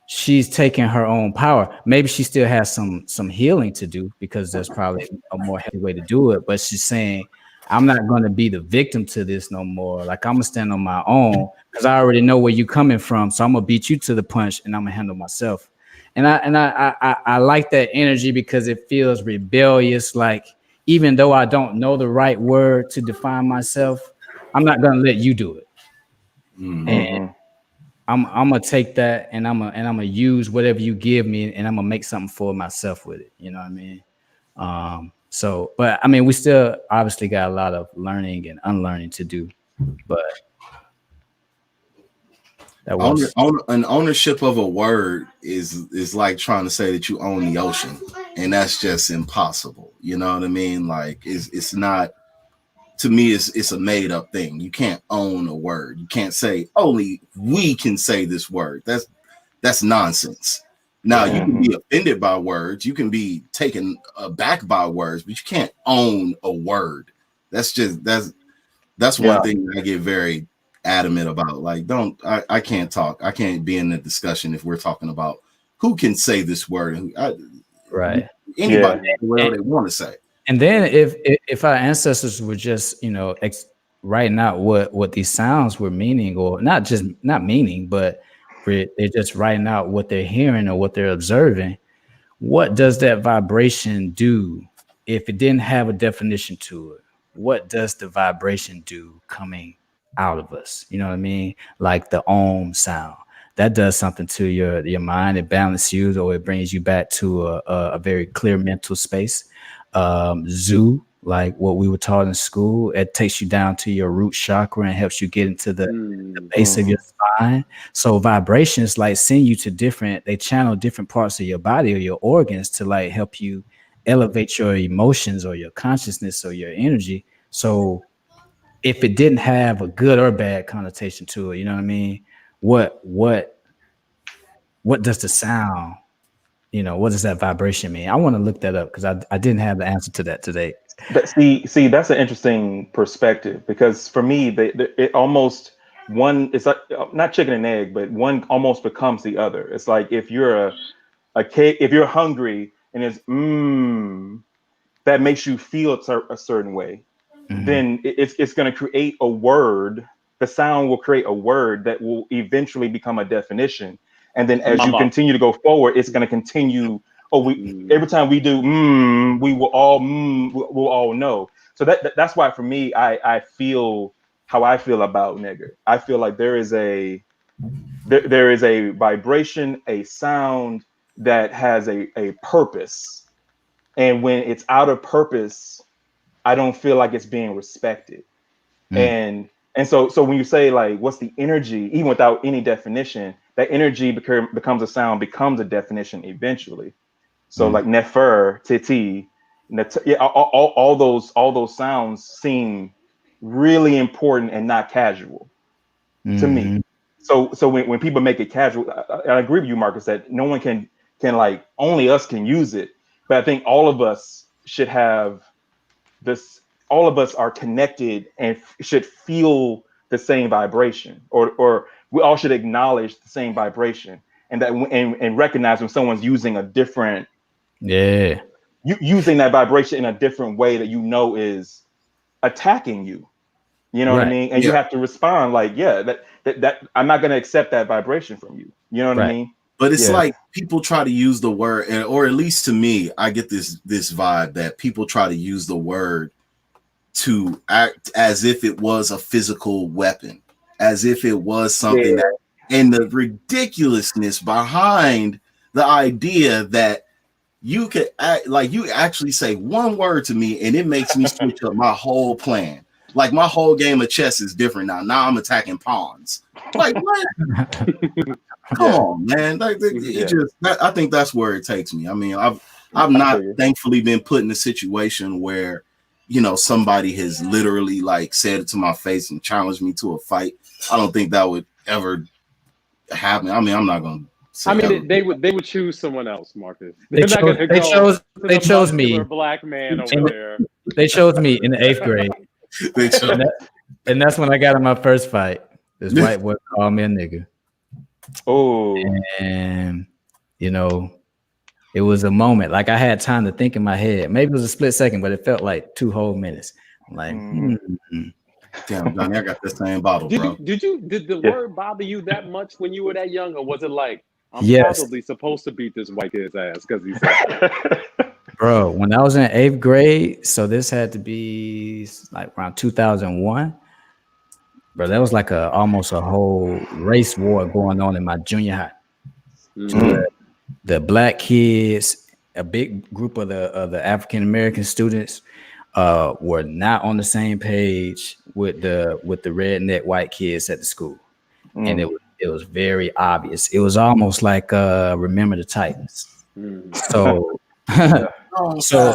She's taking her own power. Maybe she still has some healing to do because there's probably a more healthy way to do it. But she's saying, I'm not going to be the victim to this no more. Like, I'm going to stand on my own because I already know where you're coming from. So I'm going to beat you to the punch and I'm going to handle myself. And I like that energy because it feels rebellious. Like, even though I don't know the right word to define myself, I'm not gonna let you do it. And I'm gonna take that and I'm gonna use whatever you give me, and I'm gonna make something for myself with it. You know what I mean? So, but I mean, we still obviously got a lot of learning and unlearning to do, but that was an ownership of a word is like trying to say that you own the ocean, and that's just impossible. You know what I mean? Like it's not. To me, it's a made up thing. You can't own a word. You can't say only we can say this word. That's nonsense. Now you can be offended by words. You can be taken aback by words, but you can't own a word. That's one thing that I get very adamant about. Like, I can't talk. I can't be in the discussion if we're talking about who can say this word. right. Anybody whatever they want to say. And then if our ancestors were just, you know, writing out what these sounds were meaning, or not meaning, but they're just writing out what they're hearing or what they're observing, what does that vibration do if it didn't have a definition to it? What does the vibration do coming out of us? You know what I mean? Like the Om sound. That does something to your mind. It balances you, or it brings you back to a very clear mental space. Zoo, like what we were taught in school, it takes you down to your root chakra and helps you get into the base of your spine. So vibrations like send you to they channel different parts of your body or your organs to like help you elevate your emotions or your consciousness or your energy. So if it didn't have a good or bad connotation to it, you know what I mean? What does the sound, you know, what does that vibration mean? I want to look that up because I didn't have the answer to that today. See, that's an interesting perspective, because for me, it almost it's like not chicken and egg, but one almost becomes the other. It's like if you're a kid, if you're hungry and it's that makes you feel a certain way, then it's going to create a word. The sound will create a word that will eventually become a definition. And then as you continue to go forward, it's going to continue. Every time we do, we'll all know. So that's why for me, I feel how I feel about nigger. I feel like there is a vibration, a sound that has a purpose. And when it's out of purpose, I don't feel like it's being respected. And so when you say like, what's the energy, even without any definition, that energy becomes a sound, becomes a definition eventually. So like nefer, titi, all those sounds seem really important and not casual to me. So when people make it casual, I agree with you, Marcus, that no one can like, only us can use it. But I think all of us should have this. All of us are connected and should feel the same vibration, or we all should acknowledge the same vibration, and that and recognize when someone's using a different, using that vibration in a different way that you know is attacking you. You know what I mean? And you have to respond like, that I'm not going to accept that vibration from you. You know what I mean? But it's like people try to use the word, or at least to me, I get this vibe that people try to use the word to act as if it was a physical weapon, as if it was something that, and the ridiculousness behind the idea that you could act like you actually say one word to me and it makes me switch up my whole plan. Like my whole game of chess is different now. Now I'm attacking pawns. Like what? Come on, man. Like I think that's where it takes me. I mean, I've not thankfully been put in a situation where, you know, somebody has literally like said it to my face and challenged me to a fight. I don't think that would ever happen. I mean, I'm not gonna say they would choose someone else, Marcus. They chose me. Black man over there. They chose me in the 8th grade. And that's when I got in my first fight. This white boy called me a nigga. Oh, and you know, it was a moment. Like I had time to think in my head. Maybe it was a split second, but it felt like 2 whole minutes. I'm like, damn, Johnny, I got the same bottle, bro. Did the word bother you that much when you were that young, or was it like, I'm Yes. probably supposed to beat this white kid's ass because he said, Bro, when I was in 8th grade, so this had to be like around 2001. Bro, that was like almost a whole race war going on in my junior high. The black kids, a big group of the African American students, were not on the same page with the redneck white kids at the school, and it was very obvious. It was almost like Remember the Titans. So, so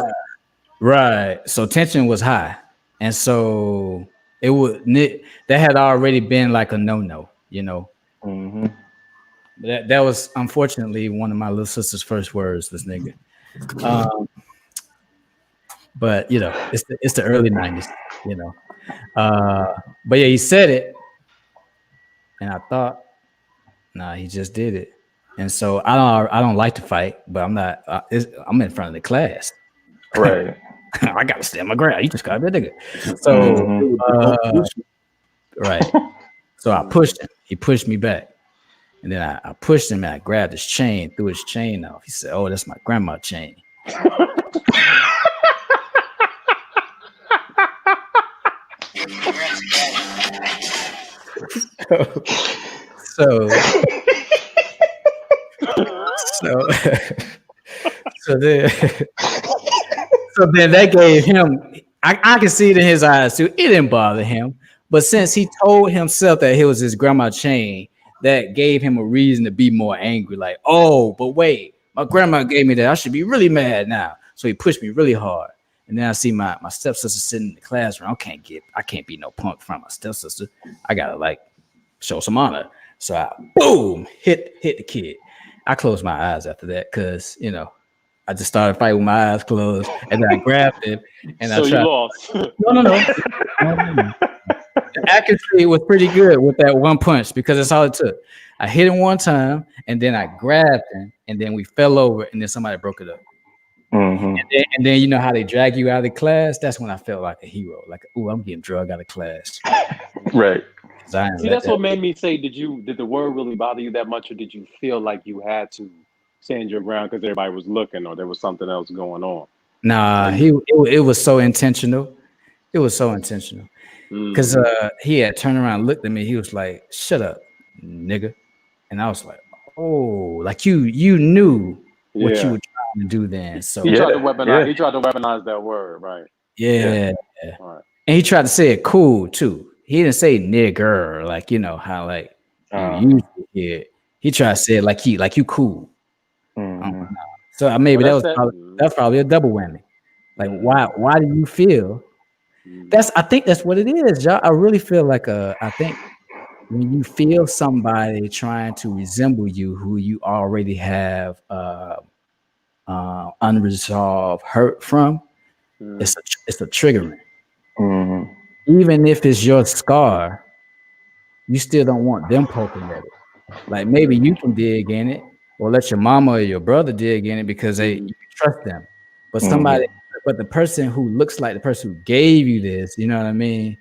right, so tension was high, and so that had already been like a no, you know. That was unfortunately one of my little sister's first words. This nigga. But you know, it's the early 90s, you know. But yeah, he said it, and I thought, nah, he just did it. And so I don't like to fight, but I'm not. I'm in front of the class, Right. I gotta stand my ground. You just gotta be a nigga. So right. So I pushed him. He pushed me back, and then I pushed him and I grabbed his chain, threw his chain off. He said, "Oh, that's my grandma chain." So then that gave him, I can see it in his eyes too. It didn't bother him. But since he told himself that it was his grandma chain, that gave him a reason to be more angry. Like, oh, but wait, my grandma gave me that. I should be really mad now. So he pushed me really hard. And then I see my stepsister sitting in the classroom. I can't be no punk from my stepsister. I gotta like show some honor. So I boom hit the kid. I closed my eyes after that because you know I just started fighting with my eyes closed, and then I grabbed him and so I tried. You lost. No. The accuracy was pretty good with that one punch because that's all it took. I hit him one time, and then I grabbed him, and then we fell over, and then somebody broke it up. And then you know how they drag you out of class? That's when I felt like a hero. Like, ooh, I'm getting drugged out of class. Right. See, that's what made me say, did the word really bother you that much, or did you feel like you had to stand your ground because everybody was looking or there was something else going on? Nah, it was so intentional. It was so intentional. Because he had turned around and looked at me. He was like, "Shut up, nigga." And I was like, "Oh, like you knew what you were trying to do then." So he tried to weaponize that word, right? Yeah. Right. And he tried to say it cool too. He didn't say nigger, like you know how like you usually hear. He tried to say it like you cool. So maybe that's probably a double whammy. Like why do you feel? I think that's what it is, y'all. I really feel like I think when you feel somebody trying to resemble you who you already have unresolved hurt from, it's a triggering. Even if it's your scar, you still don't want them poking at it. Like maybe you can dig in it or let your mama or your brother dig in it because you trust them. But but the person who looks like the person who gave you this, you know what I mean?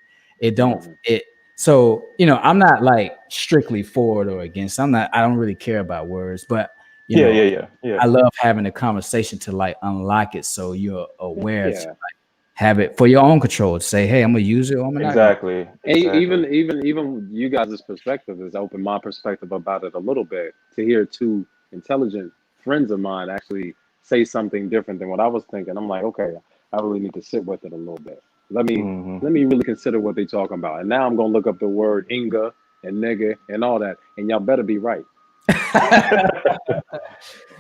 So, you know, I'm not like strictly for it or against. I don't really care about words, but you know, I love having a conversation to like unlock it so you're aware to like have it for your own control to say, hey, I'm gonna use it or I'm not. Exactly. Even you guys' perspective has opened my perspective about it a little bit to hear two intelligent friends of mine actually say something different than what I was thinking. I'm like, okay, I really need to sit with it a little bit. Let me really consider what they're talking about. And now I'm gonna look up the word Inga and nigga and all that, and y'all better be right.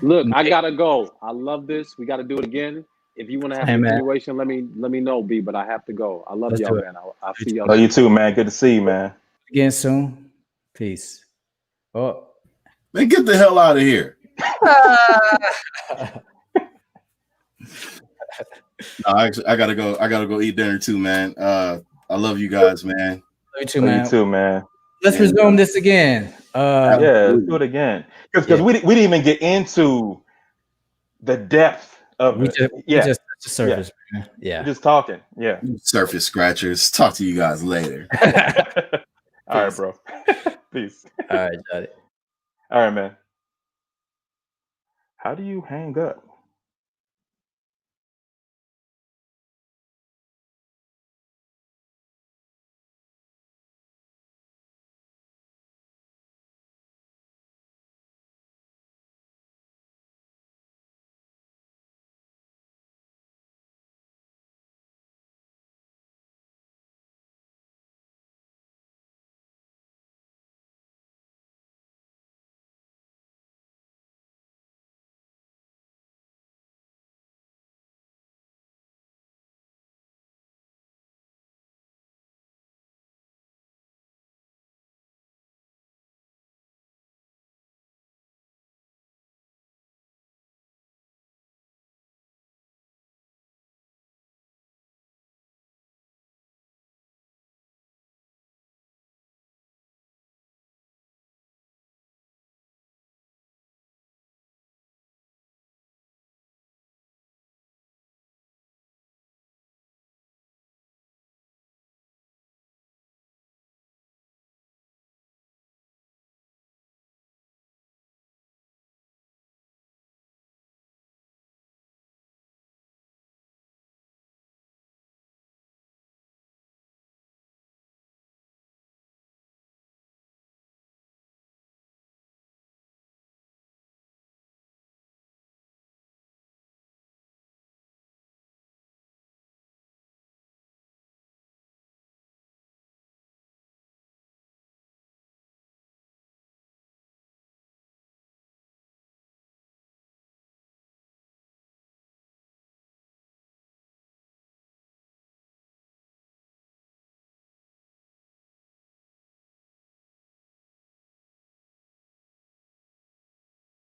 Look, I gotta go. I love this. We gotta do it again. If you want to have a continuation, let me know, B. But I have to go. I love y'all, man. I'll see y'all. Love you too, man. Good to see you, man. Again soon. Peace. Oh, man, get the hell out of here. No, I gotta go. I gotta go eat dinner too, man. I love you guys, man. Love you too, man. You too, man. Let's resume this again. Let's do it again. Because we didn't even get into the depth of it. We just touched the surface, man. We're just talking. Yeah. Surface scratchers. Talk to you guys later. All right, bro. Peace. All right, got it. All right, man. How do you hang up?